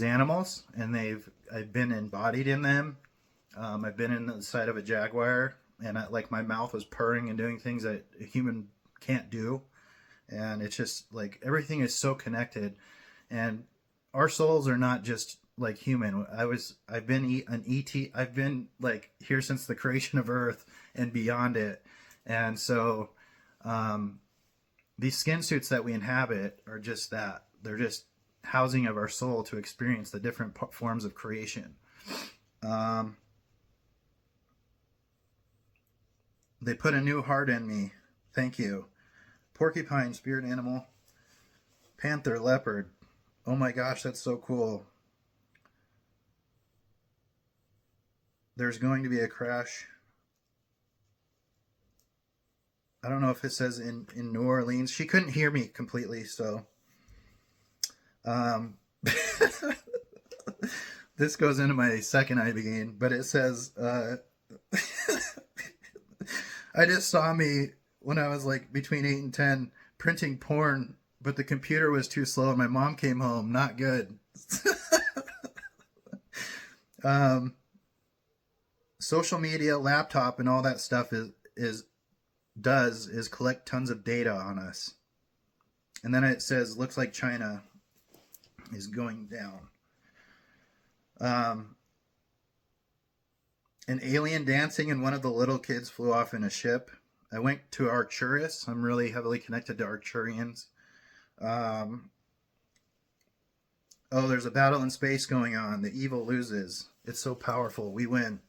animals, and I've been embodied in them. I've been in the side of a jaguar, and my mouth was purring and doing things that a human can't do. And it's just like everything is so connected, and our souls are not just like human. I've been an ET. I've been like here since the creation of Earth and beyond it. And so these skin suits that we inhabit are just that. They're just housing of our soul to experience the different forms of creation. They put a new heart in me. Thank you. Porcupine, spirit animal. Panther, leopard. Oh my gosh, that's so cool. There's going to be a crash. I don't know if it says in New Orleans. She couldn't hear me completely, so this goes into my second Ibogaine, but it says I just saw me when I was like between 8 and 10 printing porn, but the computer was too slow and my mom came home. Not good. Social media, laptop, and all that stuff is collect tons of data on us. And then it says, looks like China is going down. An alien dancing and one of the little kids flew off in a ship. I went to Arcturus. I'm really heavily connected to Arcturians. Oh, there's a battle in space going on. The evil loses. It's so powerful. We win.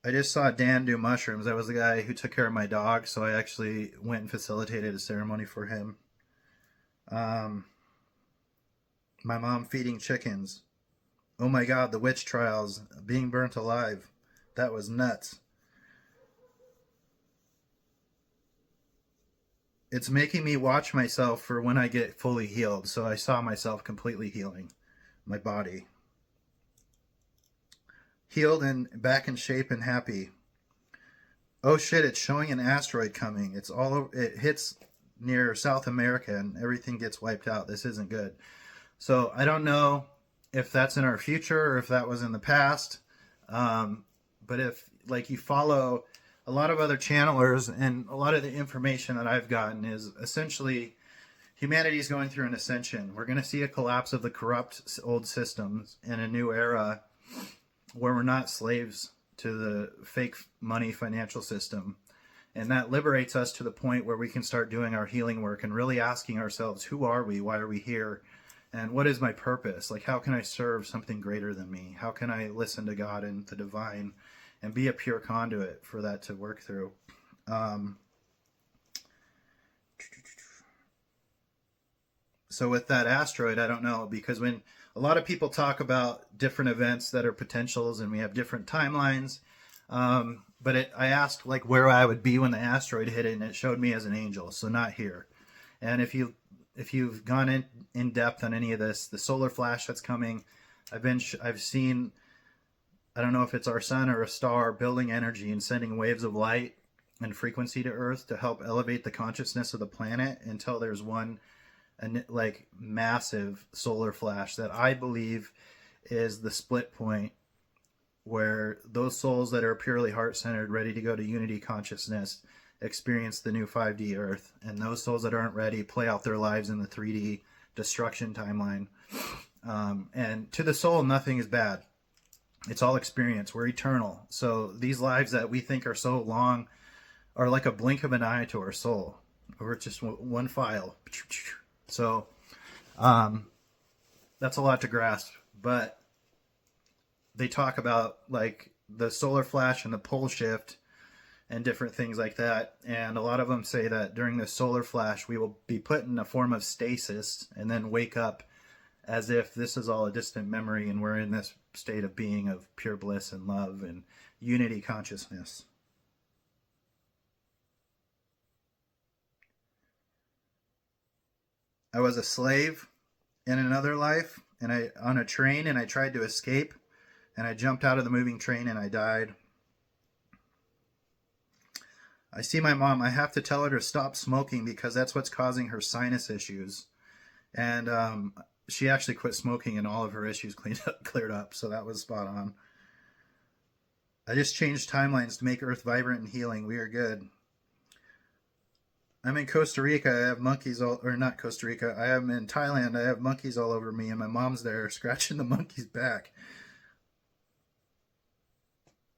I just saw Dan do mushrooms. That was the guy who took care of my dog, so I actually went and facilitated a ceremony for him. My mom feeding chickens. Oh my God, the witch trials, being burnt alive. That was nuts. It's making me watch myself for when I get fully healed. So I saw myself completely healing my body. Healed and back in shape and happy. Oh shit, it's showing an asteroid coming. It's all over, it hits near South America and everything gets wiped out. This isn't good. So I don't know if that's in our future or if that was in the past. But if like you follow a lot of other channelers, and a lot of the information that I've gotten is essentially humanity is going through an ascension. We're going to see a collapse of the corrupt old systems in a new era where we're not slaves to the fake money financial system. And that liberates us to the point where we can start doing our healing work and really asking ourselves, who are we? Why are we here? And what is my purpose? Like, how can I serve something greater than me? How can I listen to God and the divine and be a pure conduit for that to work through? So with that asteroid, I don't know, because when a lot of people talk about different events that are potentials and we have different timelines, but I asked like where I would be when the asteroid hit it, and it showed me as an angel, so not here. And if you've gone in depth on any of this, the solar flash that's coming, I've seen, I don't know if it's our sun or a star building energy and sending waves of light and frequency to Earth to help elevate the consciousness of the planet until there's one like massive solar flash that I believe is the split point where those souls that are purely heart-centered, ready to go to unity consciousness, experience the new 5D Earth, and those souls that aren't ready play out their lives in the 3D destruction timeline. And to the soul, nothing is bad. It's all experience. We're eternal. So these lives that we think are so long are like a blink of an eye to our soul. We're just one file. So that's a lot to grasp. But they talk about like the solar flash and the pole shift and different things like that. And a lot of them say that during the solar flash, we will be put in a form of stasis and then wake up as if this is all a distant memory and we're in this state of being of pure bliss and love and unity consciousness. I was a slave in another life and on a train, and I tried to escape, and I jumped out of the moving train and I died. I see my mom. I have to tell her to stop smoking because that's what's causing her sinus issues. And she actually quit smoking and all of her issues cleared up. So that was spot on. I just changed timelines to make Earth vibrant and healing. We are good. I'm in Costa Rica. I have monkeys or not Costa Rica. I am in Thailand. I have monkeys all over me, and my mom's there scratching the monkey's back.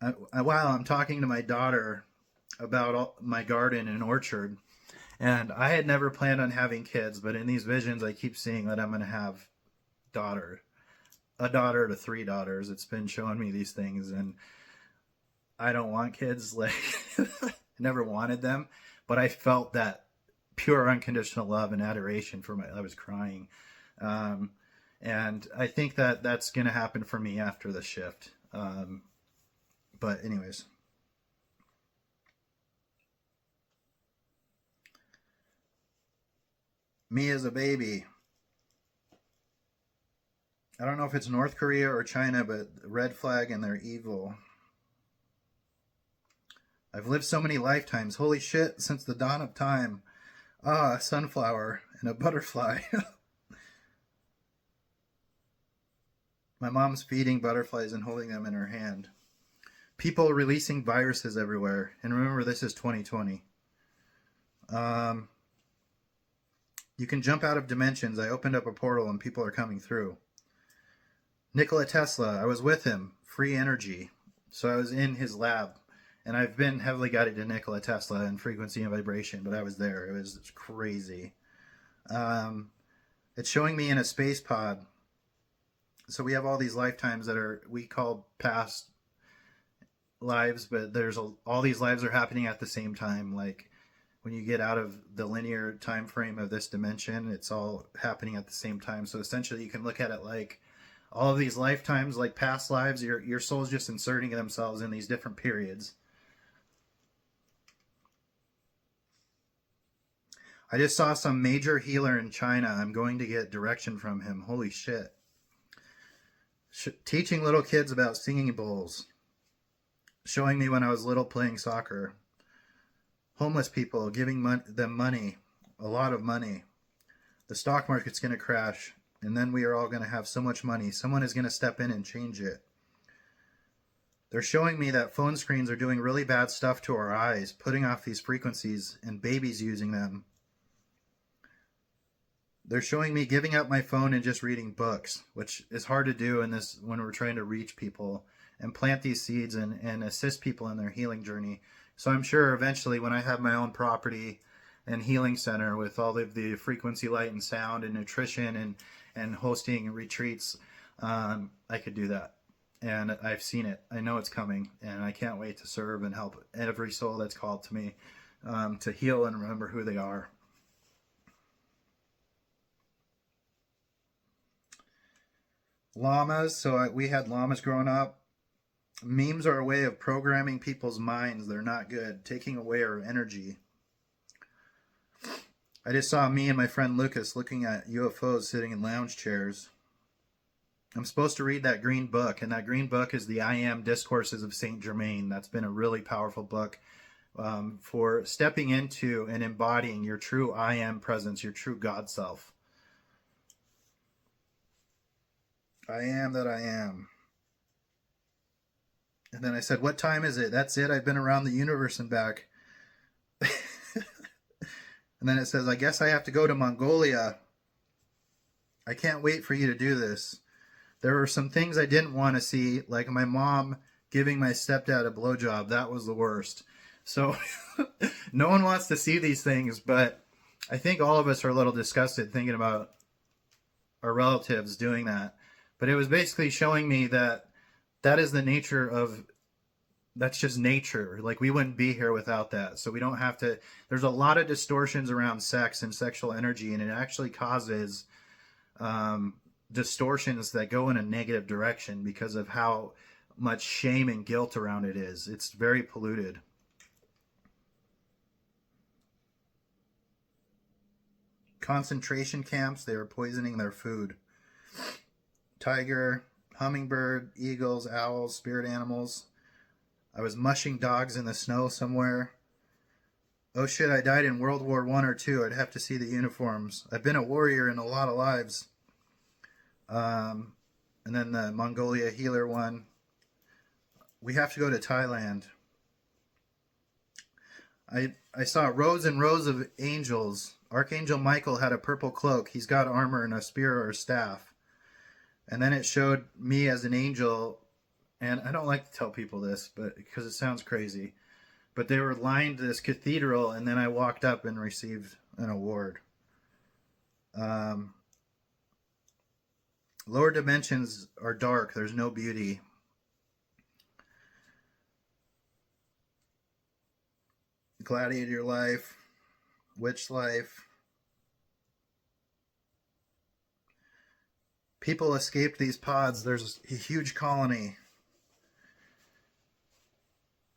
While I'm talking to my daughter about my garden and orchard, and I had never planned on having kids, but in these visions, I keep seeing that I'm going to have a daughter to 3 daughters. It's been showing me these things, and I don't want kids. Like, never wanted them, but I felt that pure unconditional love and adoration for I was crying. And I think that that's going to happen for me after the shift. But anyways. Me as a baby. I don't know if it's North Korea or China, but red flag and they're evil. I've lived so many lifetimes. Holy shit, since the dawn of time. Ah, a sunflower and a butterfly. My mom's feeding butterflies and holding them in her hand. People releasing viruses everywhere. And remember, this is 2020. You can jump out of dimensions. I opened up a portal and people are coming through. Nikola Tesla, I was with him. Free energy. So I was in his lab. And I've been heavily guided to Nikola Tesla and frequency and vibration, but I was there. It was crazy. It's showing me in a space pod. So we have all these lifetimes that are, we call past lives, but there's all these lives are happening at the same time. Like when you get out of the linear time frame of this dimension, it's all happening at the same time. So essentially you can look at it like all of these lifetimes, like past lives, your soul's just inserting themselves in these different periods. I just saw some major healer in China. I'm going to get direction from him. Holy shit. Teaching little kids about singing bowls. Showing me when I was little playing soccer. Homeless people, giving them money. A lot of money. The stock market's going to crash. And then we are all going to have so much money. Someone is going to step in and change it. They're showing me that phone screens are doing really bad stuff to our eyes. Putting off these frequencies and babies using them. They're showing me giving up my phone and just reading books, which is hard to do in this when we're trying to reach people and plant these seeds and assist people in their healing journey. So I'm sure eventually when I have my own property and healing center with all of the frequency, light, and sound and nutrition and hosting retreats, I could do that. And I've seen it. I know it's coming, and I can't wait to serve and help every soul that's called to me to heal and remember who they are. Llamas. So we had llamas growing up. Memes are a way of programming people's minds. They're not good. Taking away our energy. I just saw me and my friend Lucas looking at UFOs sitting in lounge chairs. I'm supposed to read that green book, and that green book is the I Am Discourses of Saint Germain. That's been a really powerful book for stepping into and embodying your true I Am presence, your true God self. I am that I am. And then I said, what time is it? That's it. I've been around the universe and back. And then it says, I guess I have to go to Mongolia. I can't wait for you to do this. There were some things I didn't want to see, like my mom giving my stepdad a blowjob. That was the worst. So no one wants to see these things, but I think all of us are a little disgusted thinking about our relatives doing that. But it was basically showing me that that is the nature of, that's just nature. Like we wouldn't be here without that. So we don't have to, there's a lot of distortions around sex and sexual energy, and it actually causes distortions that go in a negative direction because of how much shame and guilt around it is. It's very polluted. Concentration camps, they were poisoning their food. Tiger, hummingbird, eagles, owls, spirit animals. I was mushing dogs in the snow somewhere. Oh shit, I died in World War I or II. I'd have to see the uniforms. I've been a warrior in a lot of lives. And then the Mongolia healer one. We have to go to Thailand. I saw rows and rows of angels. Archangel Michael had a purple cloak. He's got armor and a spear or a staff. And then it showed me as an angel, and I don't like to tell people this, but because it sounds crazy, but they were lined this cathedral, and then I walked up and received an award. Lower dimensions are dark. There's no beauty. Gladiator life, witch life. People escaped these pods. There's a huge colony.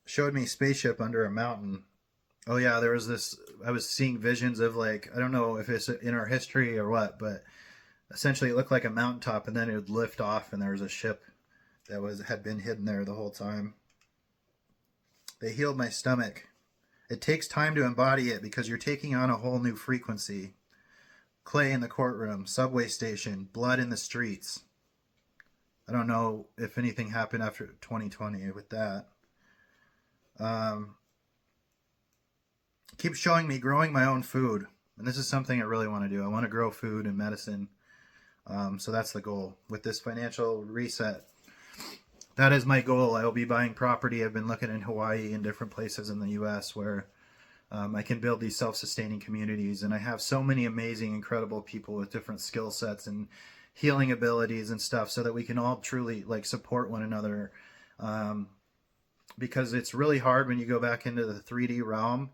Showed me spaceship under a mountain. Oh yeah, there was this. I was seeing visions of like, I don't know if it's in our history or what, but essentially it looked like a mountaintop, and then it would lift off, and there was a ship that had been hidden there the whole time. They healed my stomach. It takes time to embody it because you're taking on a whole new frequency. Clay in the courtroom, subway station, blood in the streets. I don't know if anything happened after 2020 with that. Um, Keep showing me growing my own food. And this is something I really want to do. I want to grow food and medicine. So that's the goal. With this financial reset, that is my goal. I will be buying property. I've been looking in Hawaii and different places in the U.S. where I can build these self-sustaining communities. And I have so many amazing, incredible people with different skill sets and healing abilities and stuff so that we can all truly like support one another. Because it's really hard when you go back into the 3D realm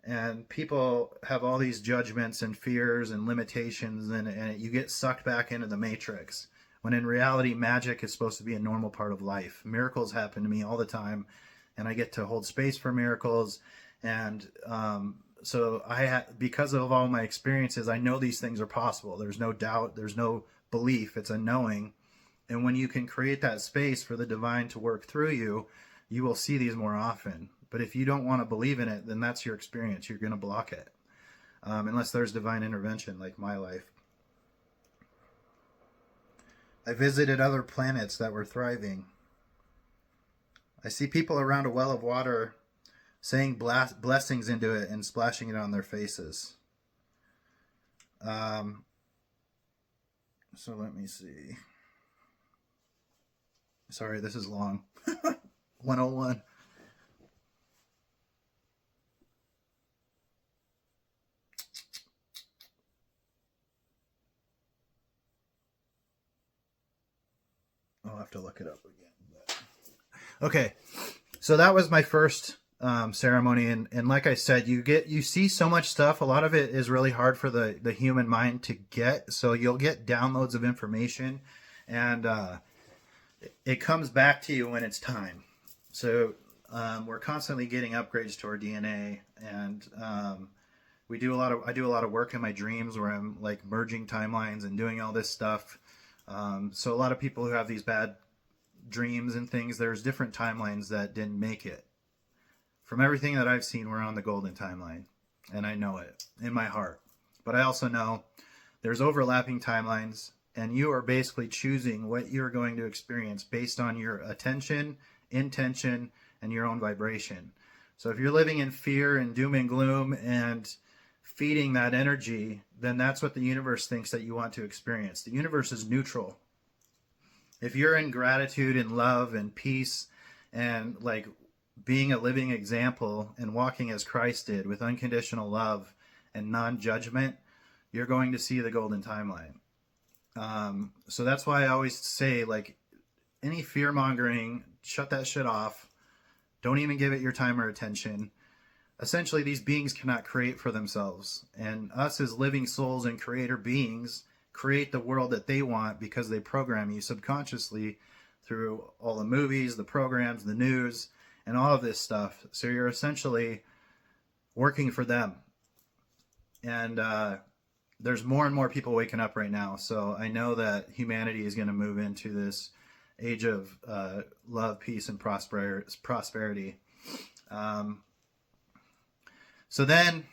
and people have all these judgments and fears and limitations, and you get sucked back into the matrix when in reality magic is supposed to be a normal part of life. Miracles happen to me all the time, and I get to hold space for miracles. And so because of all my experiences, I know these things are possible. There's no doubt, there's no belief, it's a knowing. And when you can create that space for the divine to work through you, you will see these more often. But if you don't want to believe in it, then that's your experience. You're going to block it. Unless there's divine intervention, like my life. I visited other planets that were thriving. I see people around a well of water saying blessings into it and splashing it on their faces. So let me see. Sorry, this is long. 101. I'll have to look it up again. But... Okay, so that was my first ceremony, and like I said, you see so much stuff. A lot of it is really hard for the human mind to get. So you'll get downloads of information, and it comes back to you when it's time. So we're constantly getting upgrades to our DNA, and I do a lot of work in my dreams where I'm like merging timelines and doing all this stuff. So a lot of people who have these bad dreams and things, there's different timelines that didn't make it. From everything that I've seen, we're on the golden timeline, and I know it in my heart. But I also know there's overlapping timelines, and you are basically choosing what you're going to experience based on your attention, intention, and your own vibration. So if you're living in fear and doom and gloom and feeding that energy, then that's what the universe thinks that you want to experience. The universe is neutral. If you're in gratitude and love and peace and like being a living example and walking as Christ did with unconditional love and non-judgment, you're going to see the golden timeline. So that's why I always say, like, any fear-mongering, shut that shit off. Don't even give it your time or attention. Essentially, these beings cannot create for themselves. And us as living souls and creator beings create the world that they want because they program you subconsciously through all the movies, the programs, the news, and all of this stuff. So you're essentially working for them. And there's more and more people waking up right now. So I know that humanity is going to move into this age of love, peace, and prosperity. So then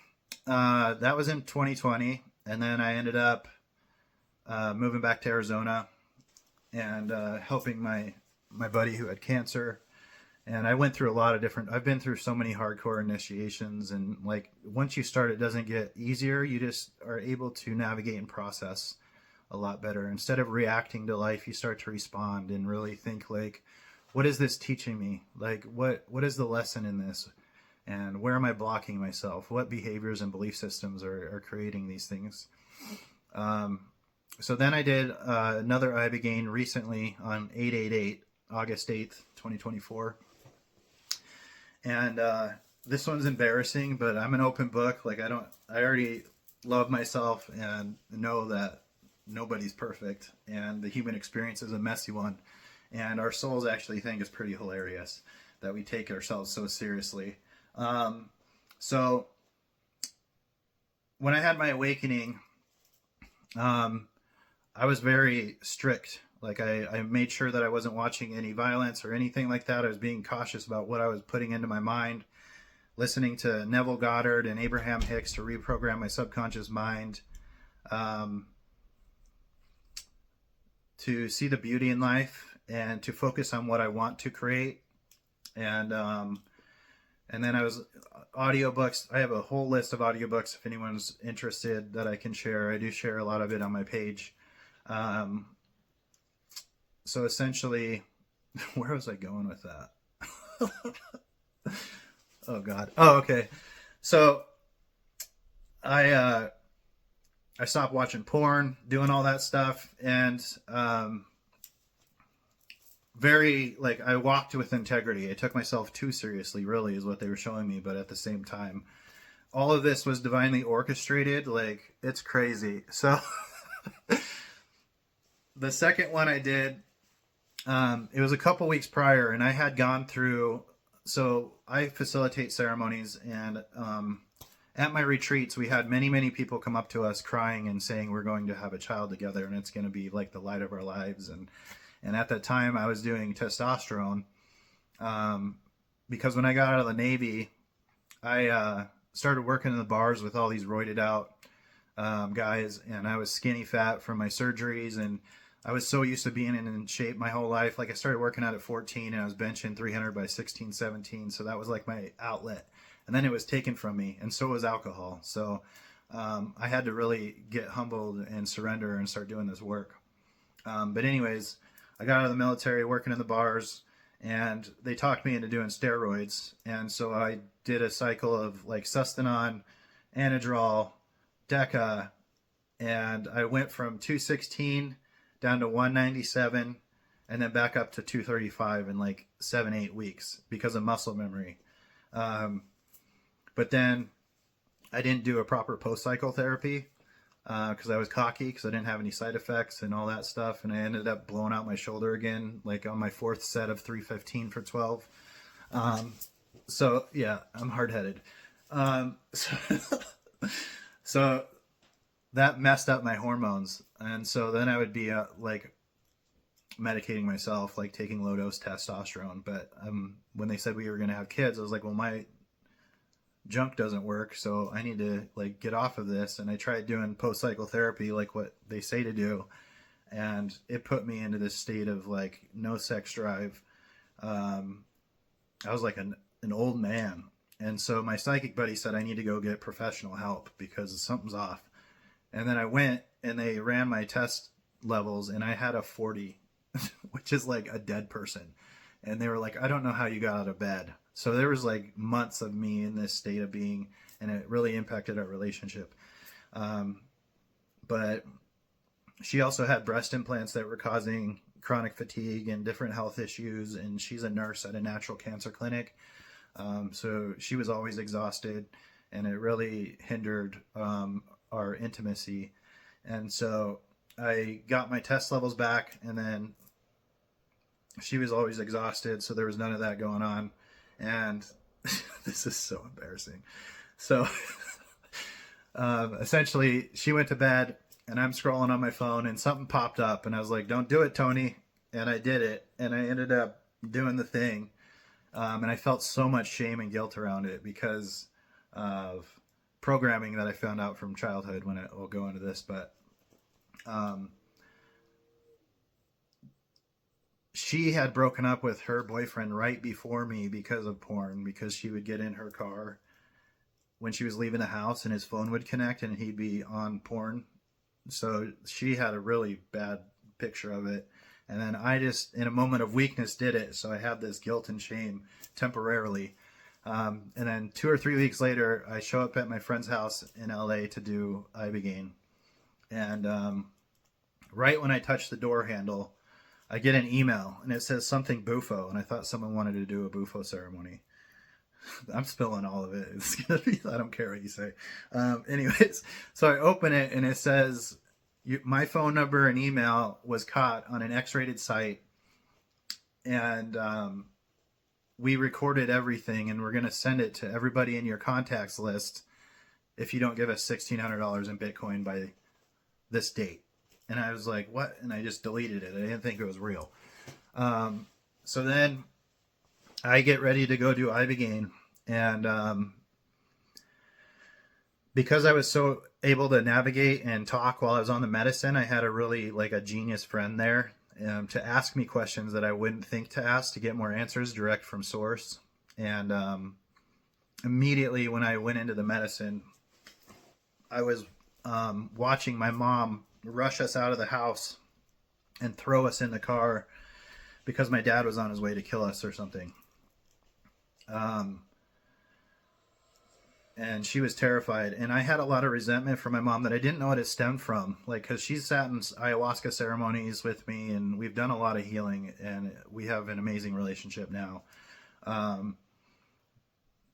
that was in 2020. And then I ended up moving back to Arizona and helping my buddy who had cancer. And I went through a lot of I've been through so many hardcore initiations, and like once you start, it doesn't get easier. You just are able to navigate and process a lot better. Instead of reacting to life, you start to respond and really think like, what is this teaching me? Like, what is the lesson in this? And where am I blocking myself? What behaviors and belief systems are creating these things? So then I did another Ibogaine recently on 8/8/8, August 8th, 2024. And this one's embarrassing, but I'm an open book. Like I already love myself and know that nobody's perfect, and the human experience is a messy one. And our souls actually think it's pretty hilarious that we take ourselves so seriously. So when I had my awakening, I was very strict. Like I made sure that I wasn't watching any violence or anything like that. I was being cautious about what I was putting into my mind, listening to Neville Goddard and Abraham Hicks to reprogram my subconscious mind, um, to see the beauty in life and to focus on what I want to create. And then I was audiobooks. I have a whole list of audiobooks if anyone's interested that I can share. I do share a lot of it on my page. So essentially, where was I going with that? Oh God. Oh, okay. So I stopped watching porn, doing all that stuff, and very, like, I walked with integrity. I took myself too seriously, really, is what they were showing me. But at the same time, all of this was divinely orchestrated. Like, it's crazy. So the second one I did, it was a couple weeks prior, and I had gone through. So I facilitate ceremonies, and at my retreats, we had many people come up to us crying and saying we're going to have a child together, and it's going to be like the light of our lives. And at that time, I was doing testosterone, because when I got out of the Navy, I started working in the bars with all these roided out guys, and I was skinny fat from my surgeries, and I was so used to being in shape my whole life. Like, I started working out at 14, and I was benching 300 by 16, 17, so that was like my outlet. And then it was taken from me, and so was alcohol. So I had to really get humbled and surrender and start doing this work. But anyways, I got out of the military, working in the bars, and they talked me into doing steroids. And so I did a cycle of like Sustanon, Anadrol, Deca, and I went from 216 down to 197 and then back up to 235 in like 7-8 weeks because of muscle memory. But then I didn't do a proper post-cycle therapy because I was cocky because I didn't have any side effects and all that stuff. And I ended up blowing out my shoulder again, like on my fourth set of 315 for 12. So yeah, I'm hard-headed. So that messed up my hormones. And so then I would be like medicating myself, like taking low-dose testosterone. But when they said we were going to have kids, I was like, well, my junk doesn't work, so I need to like get off of this. And I tried doing post-cycle therapy, like what they say to do, and it put me into this state of like no sex drive. I was like an old man. And so my psychic buddy said I need to go get professional help because something's off. And then I went and they ran my test levels, and I had a 40, which is like a dead person. And they were like, I don't know how you got out of bed. So there was like months of me in this state of being, and it really impacted our relationship. But she also had breast implants that were causing chronic fatigue and different health issues. And she's a nurse at a natural cancer clinic. So she was always exhausted, and it really hindered our intimacy. And so I got my test levels back, and then she was always exhausted, so there was none of that going on. And this is so embarrassing. So essentially, she went to bed, and I'm scrolling on my phone, and something popped up, and I was like, don't do it, Tony. And I did it, and I ended up doing the thing. And I felt so much shame and guilt around it because of programming that I found out from childhood. We'll go into this, but she had broken up with her boyfriend right before me because of porn, because she would get in her car when she was leaving the house and his phone would connect and he'd be on porn. So she had a really bad picture of it. And then I just, in a moment of weakness, did it. So I had this guilt and shame temporarily. And then 2 or 3 weeks later, I show up at my friend's house in LA to do Ibogaine. And right when I touch the door handle, I get an email, and it says something bufo. And I thought someone wanted to do a bufo ceremony. I'm spilling all of it. It's gonna be, I don't care what you say. Anyways, so I open it, and it says, my phone number and email was caught on an X-rated site, and we recorded everything and we're going to send it to everybody in your contacts list if you don't give us $1,600 in Bitcoin by this date. And I was like, what? And I just deleted it. I didn't think it was real. So then I get ready to go do Ibogaine. And because I was so able to navigate and talk while I was on the medicine, I had a really like a genius friend there to ask me questions that I wouldn't think to ask to get more answers direct from source. And immediately when I went into the medicine, I was watching my mom rush us out of the house and throw us in the car because my dad was on his way to kill us or something. And she was terrified. And I had a lot of resentment for my mom that I didn't know what it stemmed from. Like, because she's sat in ayahuasca ceremonies with me, and we've done a lot of healing, and we have an amazing relationship now.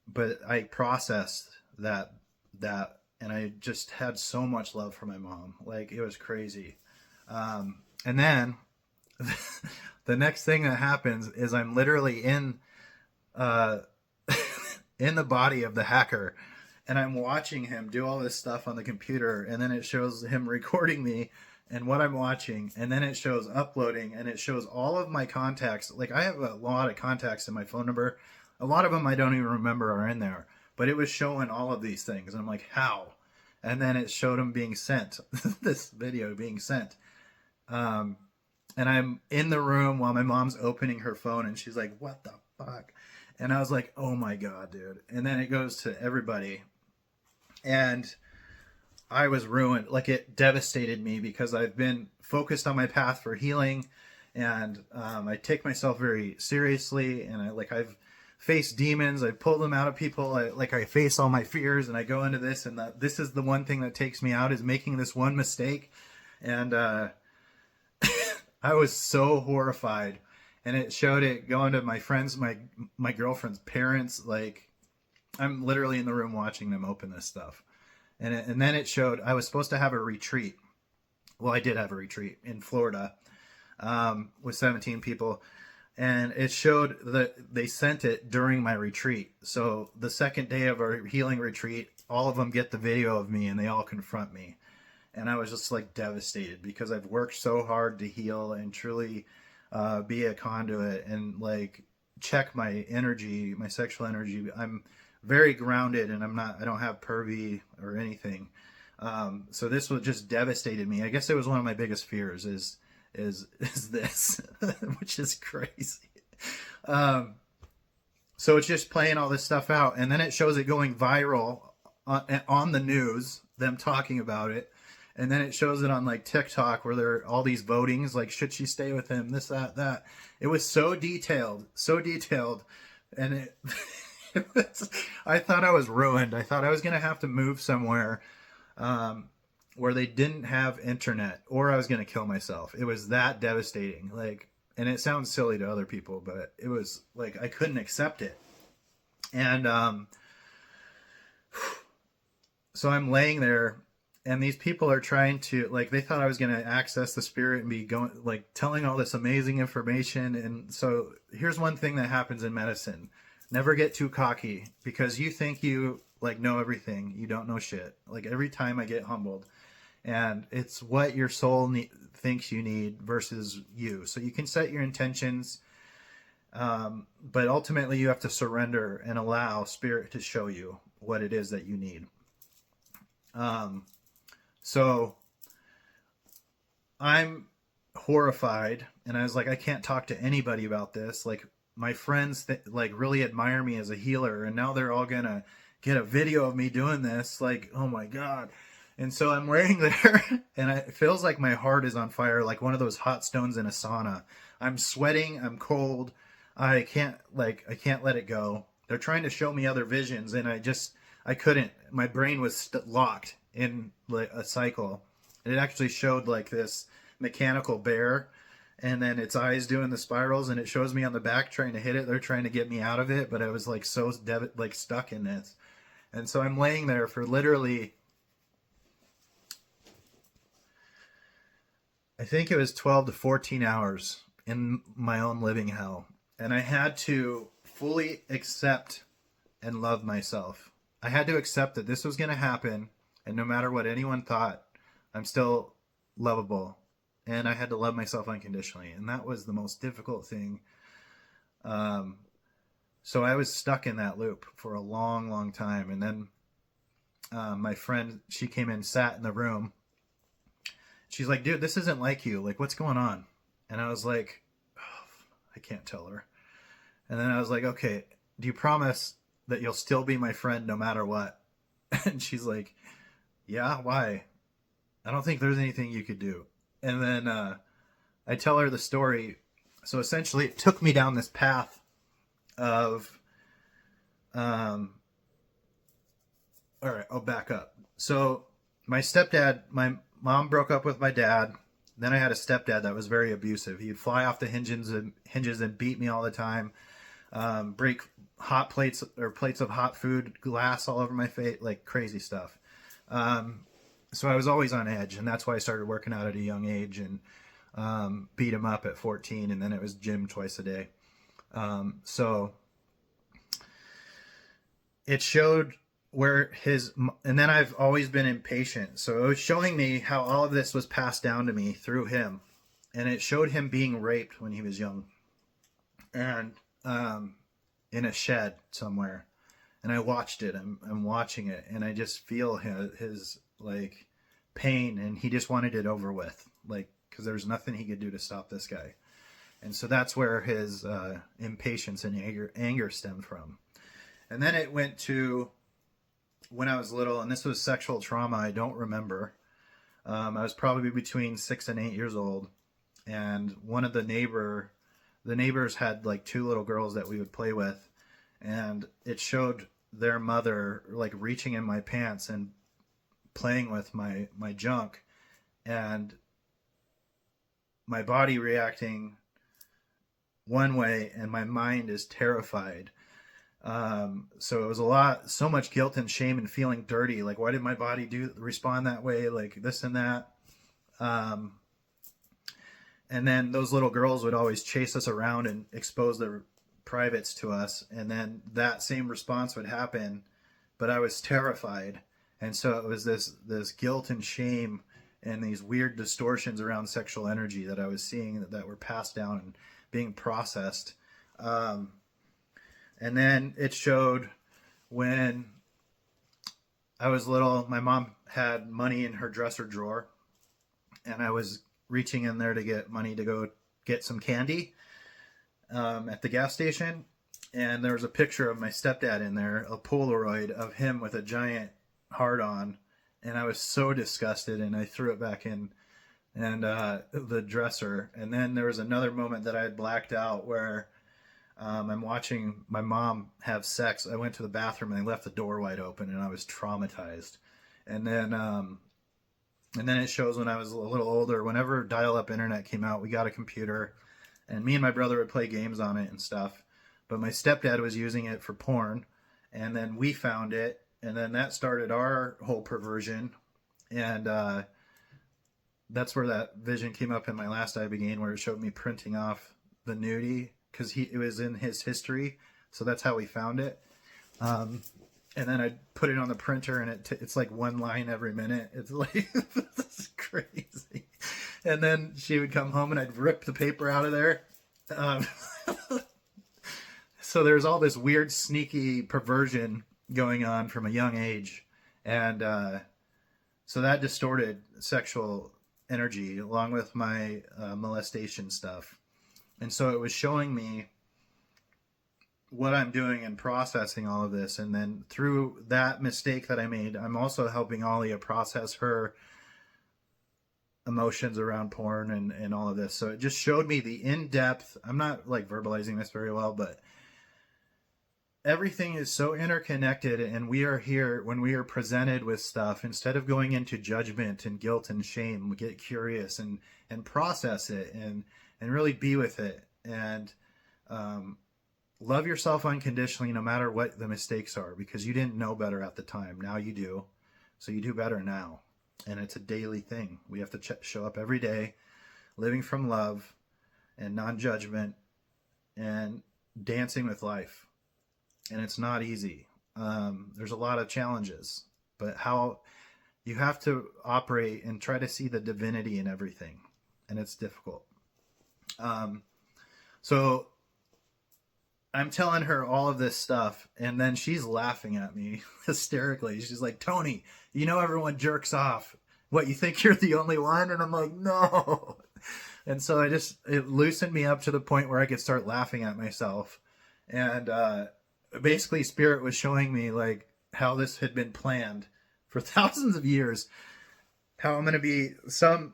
But I processed that, and I just had so much love for my mom. Like, it was crazy. And then the next thing that happens is I'm literally in in the body of the hacker, and I'm watching him do all this stuff on the computer, and then it shows him recording me and what I'm watching, and then it shows uploading, and it shows all of my contacts. Like, I have a lot of contacts in my phone number. A lot of them I don't even remember are in there, but it was showing all of these things, and I'm like, how? And then it showed him being sent, this video being sent. And I'm in the room while my mom's opening her phone, and she's like, what the fuck? And I was like, oh my God, dude. And then it goes to everybody. And I was ruined. Like, it devastated me because I've been focused on my path for healing. And I take myself very seriously. And I've faced demons. I pull them out of people. I face all my fears, and I go into this. And this is the one thing that takes me out, is making this one mistake. And I was so horrified. And it showed it going to my friends, my girlfriend's parents. Like, I'm literally in the room watching them open this stuff. And then it showed I was supposed to have a retreat. Well, I did have a retreat in Florida with 17 people. And it showed that they sent it during my retreat. So the second day of our healing retreat, all of them get the video of me, and they all confront me. And I was just like devastated because I've worked so hard to heal and truly be a conduit and like check my energy, my sexual energy. I'm very grounded, and I don't have pervy or anything. So this was just devastated me. I guess it was one of my biggest fears is this, which is crazy. So it's just playing all this stuff out, and then it shows it going viral on the news, them talking about it. And then it shows it on like TikTok where there are all these votings, like, should she stay with him? This, that. It was so detailed. And I thought I was ruined. I thought I was going to have to move somewhere where they didn't have internet, or I was going to kill myself. It was that devastating. Like, and it sounds silly to other people, but it was like, I couldn't accept it. And so I'm laying there, and these people are trying to, like, they thought I was going to access the spirit and be going, like, telling all this amazing information. And so here's one thing that happens in medicine. Never get too cocky, because you think you, like, know everything. You don't know shit. Like, every time I get humbled. And it's what your soul thinks you need versus you. So you can set your intentions, but ultimately you have to surrender and allow spirit to show you what it is that you need. So I'm horrified, and I was like, I can't talk to anybody about this. Like, my friends like really admire me as a healer, and now they're all gonna get a video of me doing this. Like, oh my God. And so I'm laying there, and it feels like my heart is on fire, like one of those hot stones in a sauna. I'm sweating, I'm cold. I can't let it go. They're trying to show me other visions, and I couldn't. My brain was locked in like a cycle. It actually showed like this mechanical bear, and then its eyes doing the spirals, and it shows me on the back trying to hit it. They're trying to get me out of it, but I was like so stuck in this. And so I'm laying there for literally, I think it was 12 to 14 hours in my own living hell. And I had to fully accept and love myself. I had to accept that this was going to happen, and no matter what anyone thought, I'm still lovable. And I had to love myself unconditionally, and that was the most difficult thing. So I was stuck in that loop for a long, long time. And then my friend, she came in, sat in the room. She's like, dude, this isn't like you. Like, what's going on? And I was like, oh, I can't tell her. And then I was like, okay, do you promise that you'll still be my friend no matter what? And she's like, yeah, why? I don't think there's anything you could do. And then I tell her the story. So essentially, it took me down this path of, all right, I'll back up. So my stepdad, my mom broke up with my dad. Then I had a stepdad that was very abusive. He'd fly off the hinges and beat me all the time. Break hot plates or plates of hot food, glass all over my face, like crazy stuff. So I was always on edge, and that's why I started working out at a young age and beat him up at 14, and then it was gym twice a day. So it showed where and then I've always been impatient. So it was showing me how all of this was passed down to me through him. And it showed him being raped when he was young. And in a shed somewhere. And I watched it. I'm watching it. And I just feel his like pain. And he just wanted it over with. Like, because there was nothing he could do to stop this guy. And so that's where his impatience and anger stemmed from. And then it went to when I was little, and this was sexual trauma I don't remember. I was probably between 6 and 8 years old, and one of the neighbors had like 2 little girls that we would play with, and it showed their mother like reaching in my pants and playing with my junk, and my body reacting one way and my mind is terrified. So it was so much guilt and shame and feeling dirty. Like, why did my body respond that way? Like this and that. And then those little girls would always chase us around and expose their privates to us. And then that same response would happen, but I was terrified. And so it was this guilt and shame and these weird distortions around sexual energy that I was seeing that were passed down and being processed. And then it showed when I was little, my mom had money in her dresser drawer, and I was reaching in there to get money to go get some candy at the gas station. And there was a picture of my stepdad in there, a Polaroid of him with a giant heart on. And I was so disgusted, and I threw it back in the dresser. And then there was another moment that I had blacked out where I'm watching my mom have sex. I went to the bathroom and I left the door wide open, and I was traumatized. And then it shows when I was a little older, whenever dial-up internet came out, we got a computer, and me and my brother would play games on it and stuff. But my stepdad was using it for porn, and then we found it, and then that started our whole perversion. And that's where that vision came up in my last Ibogaine, where it showed me printing off the nudie, because it was in his history, so that's how we found it. And then I put it on the printer, and it's like 1 line every minute. It's like it's crazy. And then she would come home, and I'd rip the paper out of there. So there's all this weird, sneaky perversion going on from a young age, and so that distorted sexual energy along with my molestation stuff. And so it was showing me what I'm doing and processing all of this. And then through that mistake that I made, I'm also helping Alia process her emotions around porn and all of this. So it just showed me the in-depth, I'm not like verbalizing this very well, but everything is so interconnected, and we are here when we are presented with stuff, instead of going into judgment and guilt and shame, we get curious and process it and really be with it, and love yourself unconditionally no matter what the mistakes are, because you didn't know better at the time. Now you do. So you do better now. And it's a daily thing. We have to show up every day, living from love and non-judgment and dancing with life. and it's not easy. There's a lot of challenges, but how you have to operate and try to see the divinity in everything, and it's difficult. Um, so I'm telling her all of this stuff, and then she's laughing at me hysterically. She's like, Tony, you know everyone jerks off. What, you think you're the only one? And I'm like, no. And so it loosened me up to the point where I could start laughing at myself. And basically, Spirit was showing me like how this had been planned for thousands of years. How I'm going to be some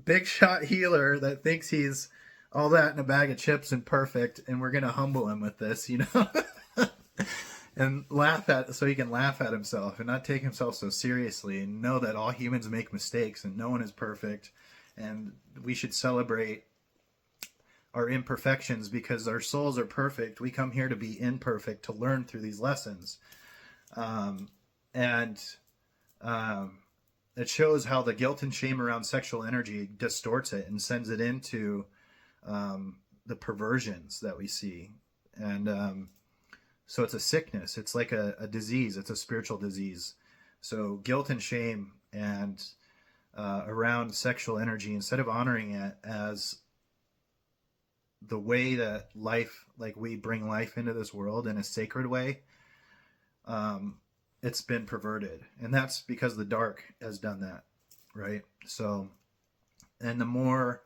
big shot healer that thinks he's all that in a bag of chips and perfect, and we're going to humble him with this, you know? And so he can laugh at himself and not take himself so seriously, and know that all humans make mistakes and no one is perfect, and we should celebrate our imperfections because our souls are perfect. We come here to be imperfect, to learn through these lessons. And it shows how the guilt and shame around sexual energy distorts it and sends it into the perversions that we see. And so it's a sickness. It's like a disease. It's a spiritual disease. So guilt and shame and around sexual energy, instead of honoring it as the way that life, like we bring life into this world in a sacred way, it's been perverted. And that's because the dark has done that, right? So, and the more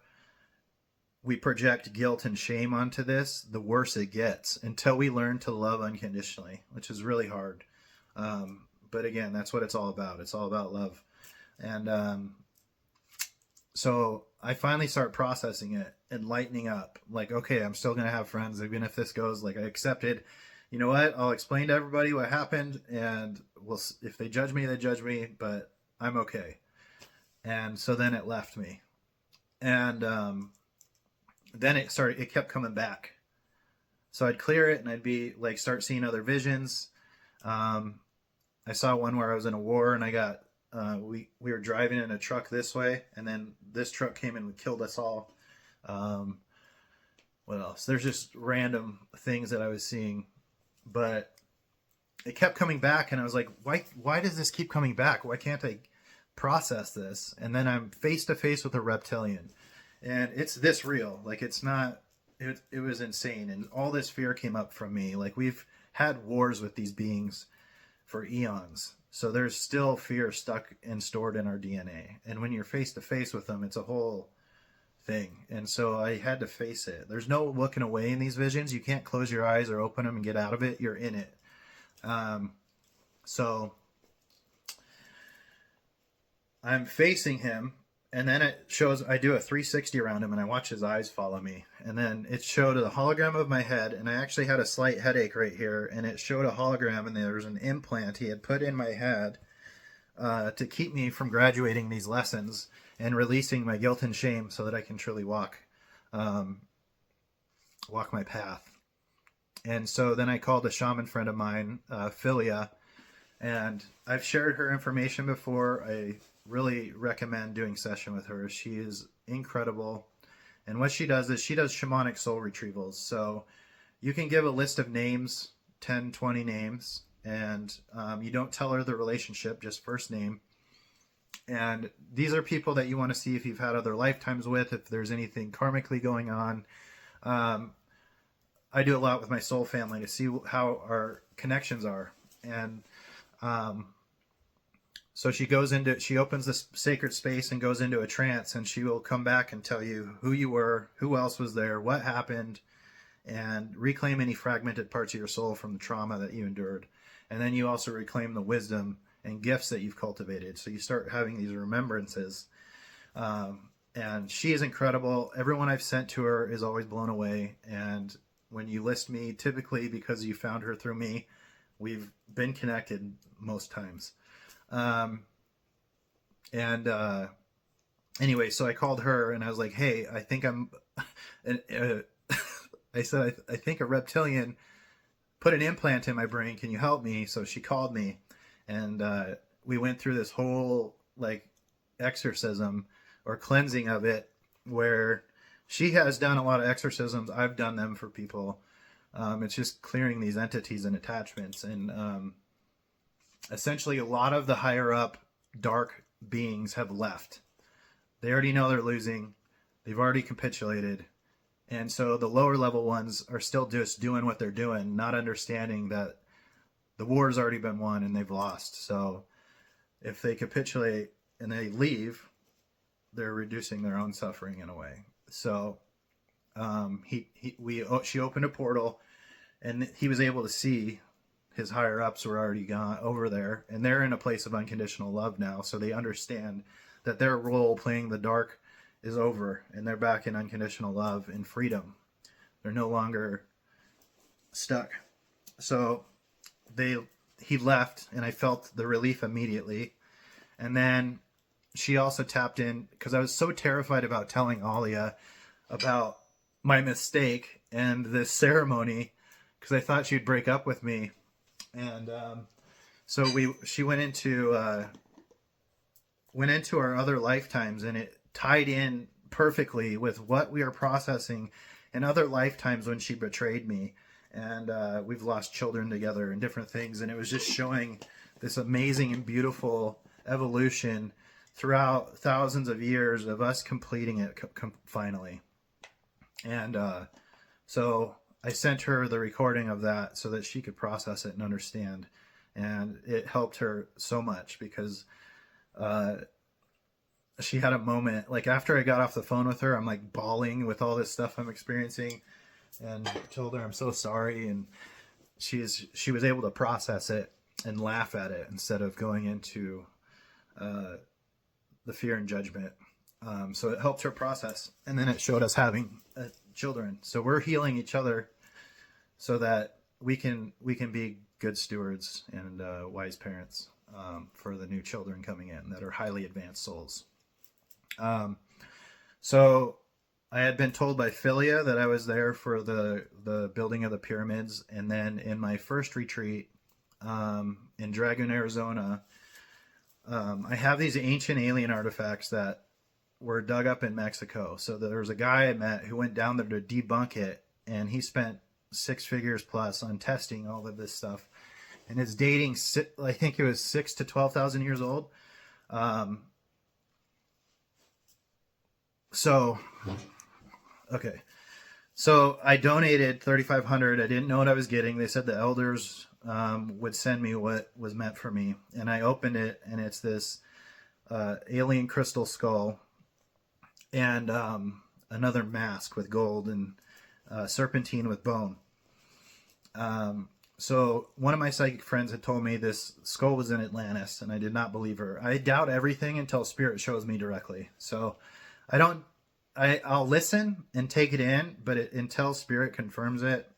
we project guilt and shame onto this, the worse it gets until we learn to love unconditionally, which is really hard. But again, that's what it's all about. It's all about love. And so I finally start processing it and lightening up. Like, okay, I'm still going to have friends, even if this goes, like, I accepted, you know what? I'll explain to everybody what happened, and if they judge me, they judge me, but I'm okay. And so then it left me. And then it kept coming back. So I'd clear it and I'd be like, start seeing other visions. I saw one where I was in a war and I got, we were driving in a truck this way, and then this truck came and killed us all. What else? There's just random things that I was seeing, but it kept coming back, and I was like, why does this keep coming back? Why can't I process this? And then I'm face to face with a reptilian, and it's this real. Like, it's not, it was insane. And all this fear came up from me. Like, we've had wars with these beings for eons. So there's still fear stuck and stored in our DNA. And when you're face to face with them, it's a whole thing. And so I had to face it. There's no looking away in these visions. You can't close your eyes or open them and get out of it. You're in it. So I'm facing him, and then it shows, I do a 360 around him, and I watch his eyes follow me. And then it showed a hologram of my head, and I actually had a slight headache right here, and it showed a hologram, and there was an implant he had put in my head to keep me from graduating these lessons and releasing my guilt and shame so that I can truly walk my path. And so then I called a shaman friend of mine, Philia, and I've shared her information before. I really recommend doing session with her. She is incredible. And what she does is she does shamanic soul retrievals. So you can give a list of names, 10, 20 names, and you don't tell her the relationship, just first name. And these are people that you want to see if you've had other lifetimes with, if there's anything karmically going on. I do a lot with my soul family to see how our connections are. And so she opens this sacred space and goes into a trance, and she will come back and tell you who you were, who else was there, what happened, and reclaim any fragmented parts of your soul from the trauma that you endured. And then you also reclaim the wisdom and gifts that you've cultivated. So you start having these remembrances. And she is incredible. Everyone I've sent to her is always blown away. And when you list me, typically because you found her through me, we've been connected most times. Anyway, so I called her and I was like, hey, I think I said, I think a reptilian put an implant in my brain. Can you help me? So she called me, and we went through this whole like exorcism or cleansing of it, where she has done a lot of exorcisms. I've done them for people. It's just clearing these entities and attachments. And essentially, a lot of the higher up dark beings have left. They already know they're losing. They've already capitulated. And so the lower level ones are still just doing what they're doing, not understanding that the war's already been won and they've lost. So if they capitulate and they leave, they're reducing their own suffering in a way. So she opened a portal, and he was able to see his higher ups were already gone over there, and they're in a place of unconditional love now. So they understand that their role playing the dark is over, and they're back in unconditional love and freedom. They're no longer stuck. So he left, and I felt the relief immediately. And then she also tapped in, because I was so terrified about telling Alia about my mistake and this ceremony, because I thought she'd break up with me. And so she went into our other lifetimes, and it tied in perfectly with what we are processing in other lifetimes when she betrayed me. And we've lost children together and different things. And it was just showing this amazing and beautiful evolution throughout thousands of years of us completing it finally. And so I sent her the recording of that so that she could process it and understand. And it helped her so much, because she had a moment, like after I got off the phone with her, I'm like bawling with all this stuff I'm experiencing, and told her I'm so sorry. And she was able to process it and laugh at it instead of going into the fear and judgment. So it helped her process, and then it showed us having children. So we're healing each other so that we can be good stewards and wise parents for the new children coming in that are highly advanced souls. So I had been told by Philia that I was there for the building of the pyramids. And then in my first retreat in Dragon, Arizona, I have these ancient alien artifacts that were dug up in Mexico. So there was a guy I met who went down there to debunk it, and he spent 6 figures plus on testing all of this stuff. And it's dating, I think it was 6,000 to 12,000 years old. Okay. So I donated 3,500. I didn't know what I was getting. They said the elders would send me what was meant for me. And I opened it, and it's this alien crystal skull and another mask with gold and serpentine with bone. So one of my psychic friends had told me this skull was in Atlantis, and I did not believe her. I doubt everything until Spirit shows me directly. So I'll listen and take it in, but until Spirit confirms it.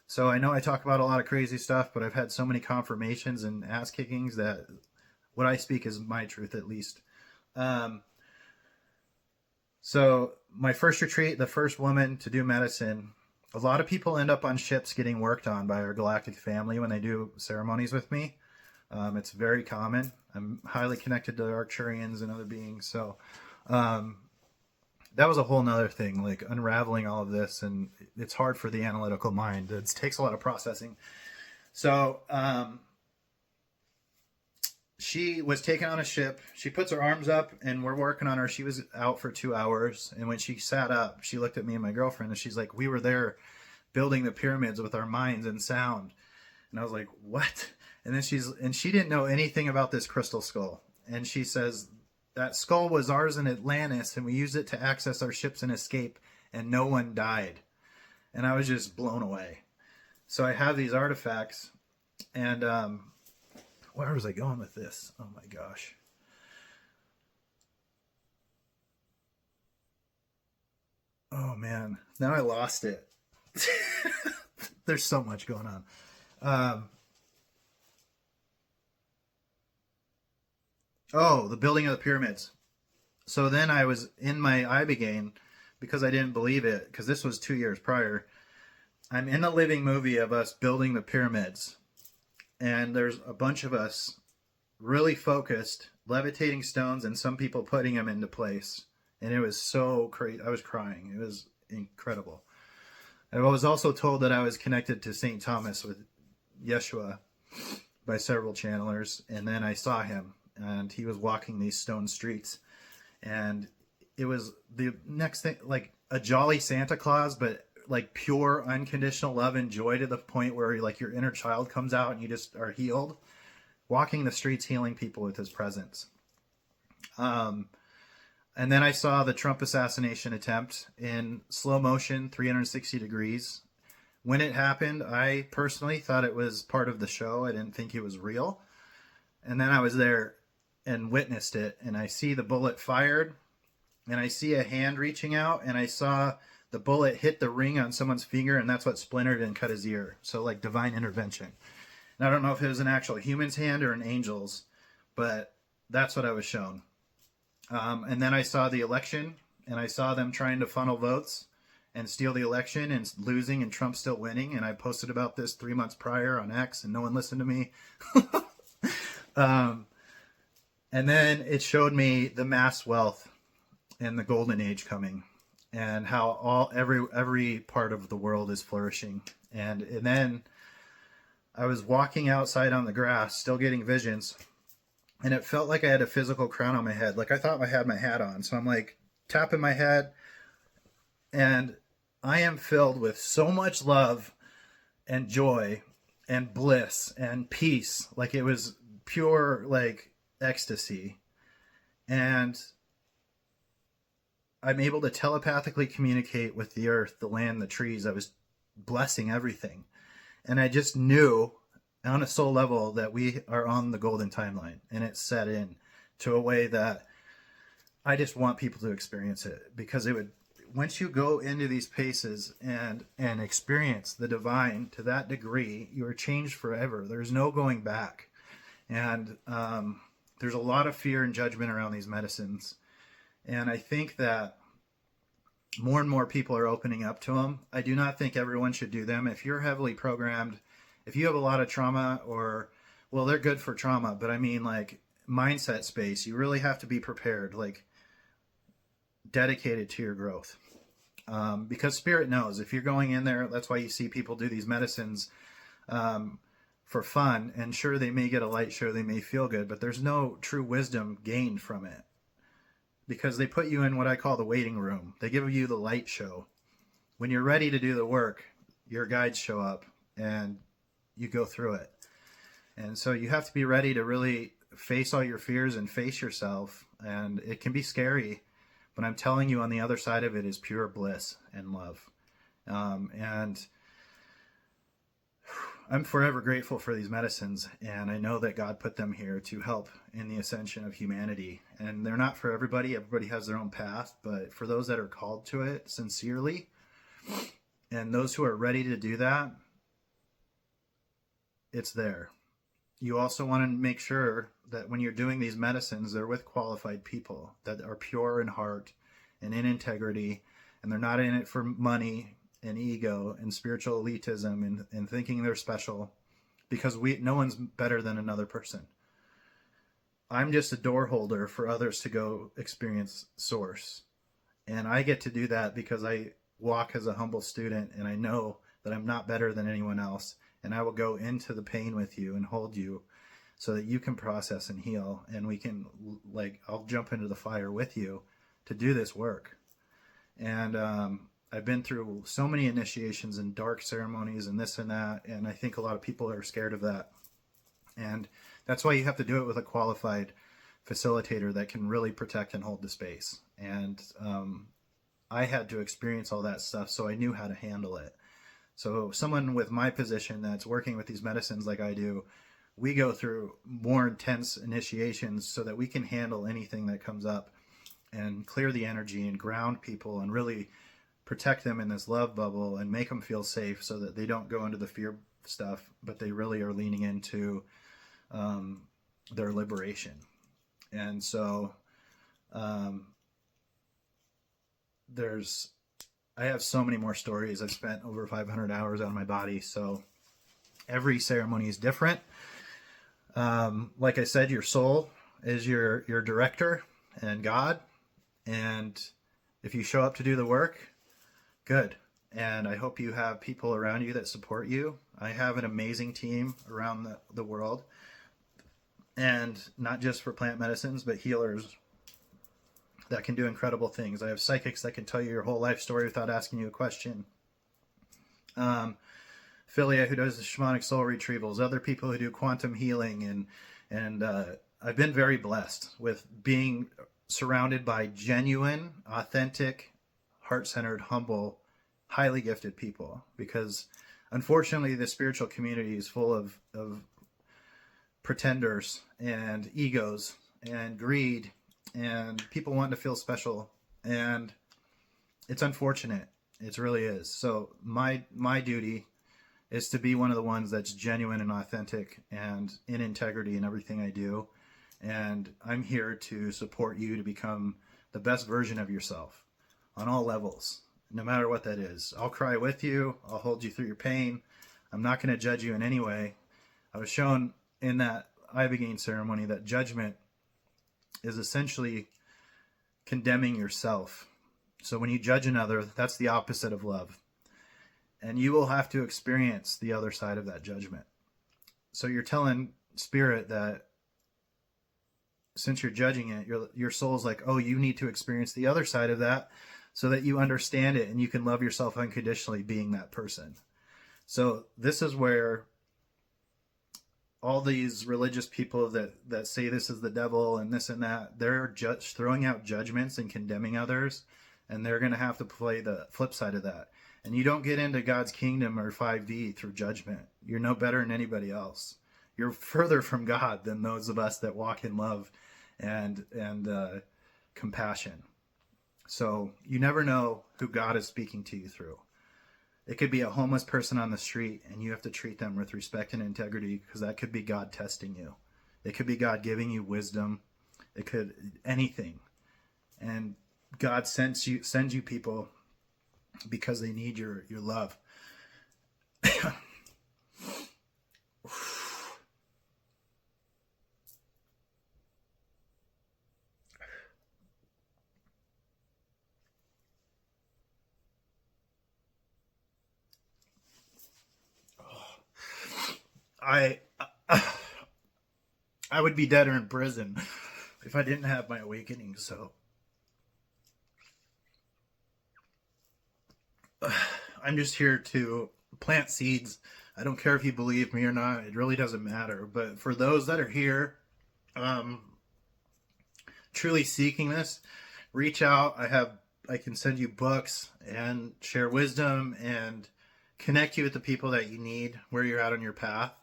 So I know I talk about a lot of crazy stuff, but I've had so many confirmations and ass kickings that what I speak is my truth, at least. So my first retreat, the first woman to do medicine, a lot of people end up on ships getting worked on by our galactic family when they do ceremonies with me. It's very common. I'm highly connected to the Arcturians and other beings. So that was a whole nother thing, like unraveling all of this. And it's hard for the analytical mind. It takes a lot of processing. So she was taken on a ship. She puts her arms up, and we're working on her. She was out for 2 hours. And when she sat up, she looked at me and my girlfriend, and she's like, we were there building the pyramids with our minds and sound. And I was like, what? And then she didn't know anything about this crystal skull. And she says, that skull was ours in Atlantis, and we used it to access our ships and escape, and no one died. And I was just blown away. So I have these artifacts, and where was I going with this? Oh my gosh. Oh man, now I lost it. There's so much going on. The building of the pyramids. So then I was in my Ibogaine, because I didn't believe it, because this was 2 years prior. I'm in the living movie of us building the pyramids. And there's a bunch of us really focused, levitating stones, and some people putting them into place. And it was so crazy. I was crying. It was incredible. I was also told that I was connected to St. Thomas with Yeshua by several channelers. And then I saw him, and he was walking these stone streets. And it was the next thing, like a jolly Santa Claus, but like pure unconditional love and joy to the point where like your inner child comes out and you just are healed. Walking the streets, healing people with his presence. And then I saw the Trump assassination attempt in slow motion, 360 degrees. When it happened, I personally thought it was part of the show. I didn't think it was real. And then I was there and witnessed it. And I see the bullet fired. And I see a hand reaching out. And I saw the bullet hit the ring on someone's finger. And that's what splintered and cut his ear. So like divine intervention. And I don't know if it was an actual human's hand or an angel's. But that's what I was shown. And then I saw the election, and I saw them trying to funnel votes and steal the election and losing, and Trump still winning. And I posted about this 3 months prior on X, and no one listened to me. And then it showed me the mass wealth and the golden age coming, and how every part of the world is flourishing. And then I was walking outside on the grass, still getting visions. And it felt like I had a physical crown on my head. Like I thought I had my hat on. So I'm like tapping my head. And I am filled with so much love and joy and bliss and peace. Like it was pure like ecstasy. And I'm able to telepathically communicate with the earth, the land, the trees. I was blessing everything. And I just knew on a soul level that we are on the golden timeline, and it's set in to a way that I just want people to experience it, because it would, once you go into these paces and experience the divine to that degree, you are changed forever. There's no going back. And there's a lot of fear and judgment around these medicines. And I think that more and more people are opening up to them. I do not think everyone should do them. If you're heavily programmed, if you have a lot of trauma, or, well, they're good for trauma, but I mean like mindset space, you really have to be prepared, like dedicated to your growth. Because spirit knows if you're going in there. That's why you see people do these medicines for fun. And sure, they may get a light show, they may feel good, but there's no true wisdom gained from it, because they put you in what I call the waiting room. They give you the light show. When you're ready to do the work, your guides show up and you go through it. And so you have to be ready to really face all your fears and face yourself. And it can be scary, but I'm telling you, on the other side of it is pure bliss and love. And I'm forever grateful for these medicines. And I know that God put them here to help in the ascension of humanity. And they're not for everybody. Everybody has their own path. But for those that are called to it sincerely, and those who are ready to do that, it's there. You also want to make sure that when you're doing these medicines, they're with qualified people that are pure in heart and in integrity, and they're not in it for money and ego and spiritual elitism and thinking they're special, because no one's better than another person. I'm just a door holder for others to go experience source. And I get to do that because I walk as a humble student, and I know that I'm not better than anyone else. And I will go into the pain with you and hold you so that you can process and heal. And we can, like, I'll jump into the fire with you to do this work. And I've been through so many initiations and dark ceremonies and this and that. And I think a lot of people are scared of that. And that's why you have to do it with a qualified facilitator that can really protect and hold the space. And I had to experience all that stuff, so I knew how to handle it. So someone with my position that's working with these medicines like I do, we go through more intense initiations so that we can handle anything that comes up and clear the energy and ground people and really protect them in this love bubble and make them feel safe so that they don't go into the fear stuff, but they really are leaning into their liberation. And so I have so many more stories. I've spent over 500 hours on my body. So every ceremony is different. Like I said, your soul is your director and God. And if you show up to do the work, good. And I hope you have people around you that support you. I have an amazing team around the world, and not just for plant medicines, but healers that can do incredible things. I have psychics that can tell you your whole life story without asking you a question. Philia, who does the shamanic soul retrievals, other people who do quantum healing, and I've been very blessed with being surrounded by genuine, authentic, heart-centered, humble, highly gifted people. Because unfortunately, the spiritual community is full of pretenders and egos and greed and people wanting to feel special, and it's unfortunate. It really is. So my duty is to be one of the ones that's genuine and authentic and in integrity in everything I do. And I'm here to support you to become the best version of yourself on all levels, no matter what that is. I'll cry with you. I'll hold you through your pain. I'm not going to judge you in any way. I was shown in that Ibogaine ceremony that judgment is essentially condemning yourself. So when you judge another, that's the opposite of love. And you will have to experience the other side of that judgment. So you're telling spirit that since you're judging it, your soul's like, oh, you need to experience the other side of that so that you understand it and you can love yourself unconditionally being that person. So this is where all these religious people that say this is the devil and this and that, they're just throwing out judgments and condemning others, and they're going to have to play the flip side of that. And you don't get into God's kingdom or 5D through judgment. You're no better than anybody else. You're further from God than those of us that walk in love and compassion. So you never know who God is speaking to you through. It could be a homeless person on the street, and you have to treat them with respect and integrity, because that could be God testing you. It could be God giving you wisdom. It could anything. And God sends you people because they need your love. I would be dead or in prison if I didn't have my awakening. So I'm just here to plant seeds. I don't care if you believe me or not. It really doesn't matter. But for those that are here, truly seeking this, reach out. I can send you books and share wisdom and connect you with the people that you need where you're at on your path.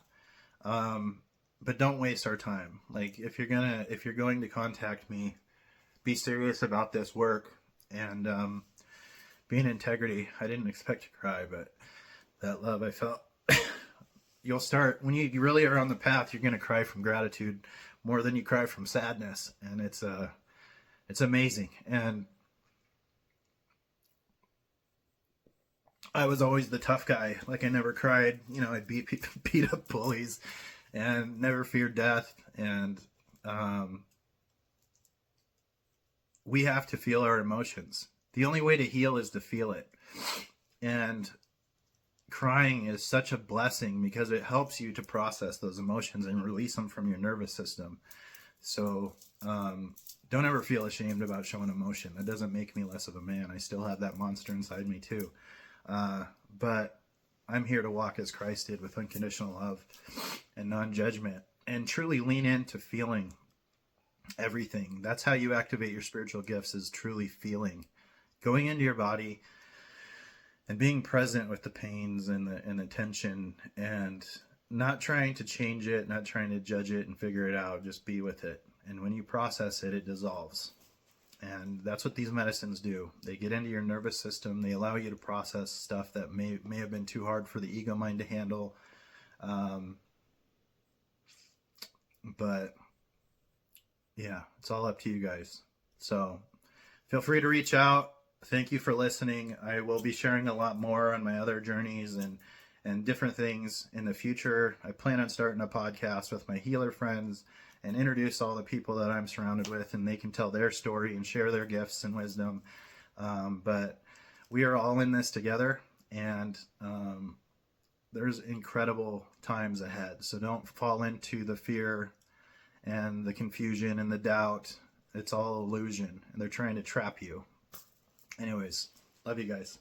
But don't waste our time. Like if you're going to contact me, be serious about this work and be in integrity. I didn't expect to cry, but that love I felt. You'll start when you really are on the path. You're going to cry from gratitude more than you cry from sadness, and it's amazing. And I was always the tough guy. Like I never cried. You know, I beat up bullies and never feared death. And we have to feel our emotions. The only way to heal is to feel it. And crying is such a blessing because it helps you to process those emotions and release them from your nervous system. So don't ever feel ashamed about showing emotion. That doesn't make me less of a man. I still have that monster inside me too. But I'm here to walk as Christ did, with unconditional love and non-judgment, and truly lean into feeling everything. That's how you activate your spiritual gifts, is truly feeling, going into your body and being present with the pains and the tension, and not trying to change it, not trying to judge it and figure it out. Just be with it. And when you process it, it dissolves. And that's what these medicines do. They get into your nervous system. They allow you to process stuff that may have been too hard for the ego mind to handle. But yeah, it's all up to you guys. So feel free to reach out. Thank you for listening. I will be sharing a lot more on my other journeys and different things in the future. I plan on starting a podcast with my healer friends and introduce all the people that I'm surrounded with, and they can tell their story and share their gifts and wisdom. But we are all in this together, and there's incredible times ahead. So don't fall into the fear and the confusion and the doubt. It's all illusion, and they're trying to trap you. Anyways, love you guys.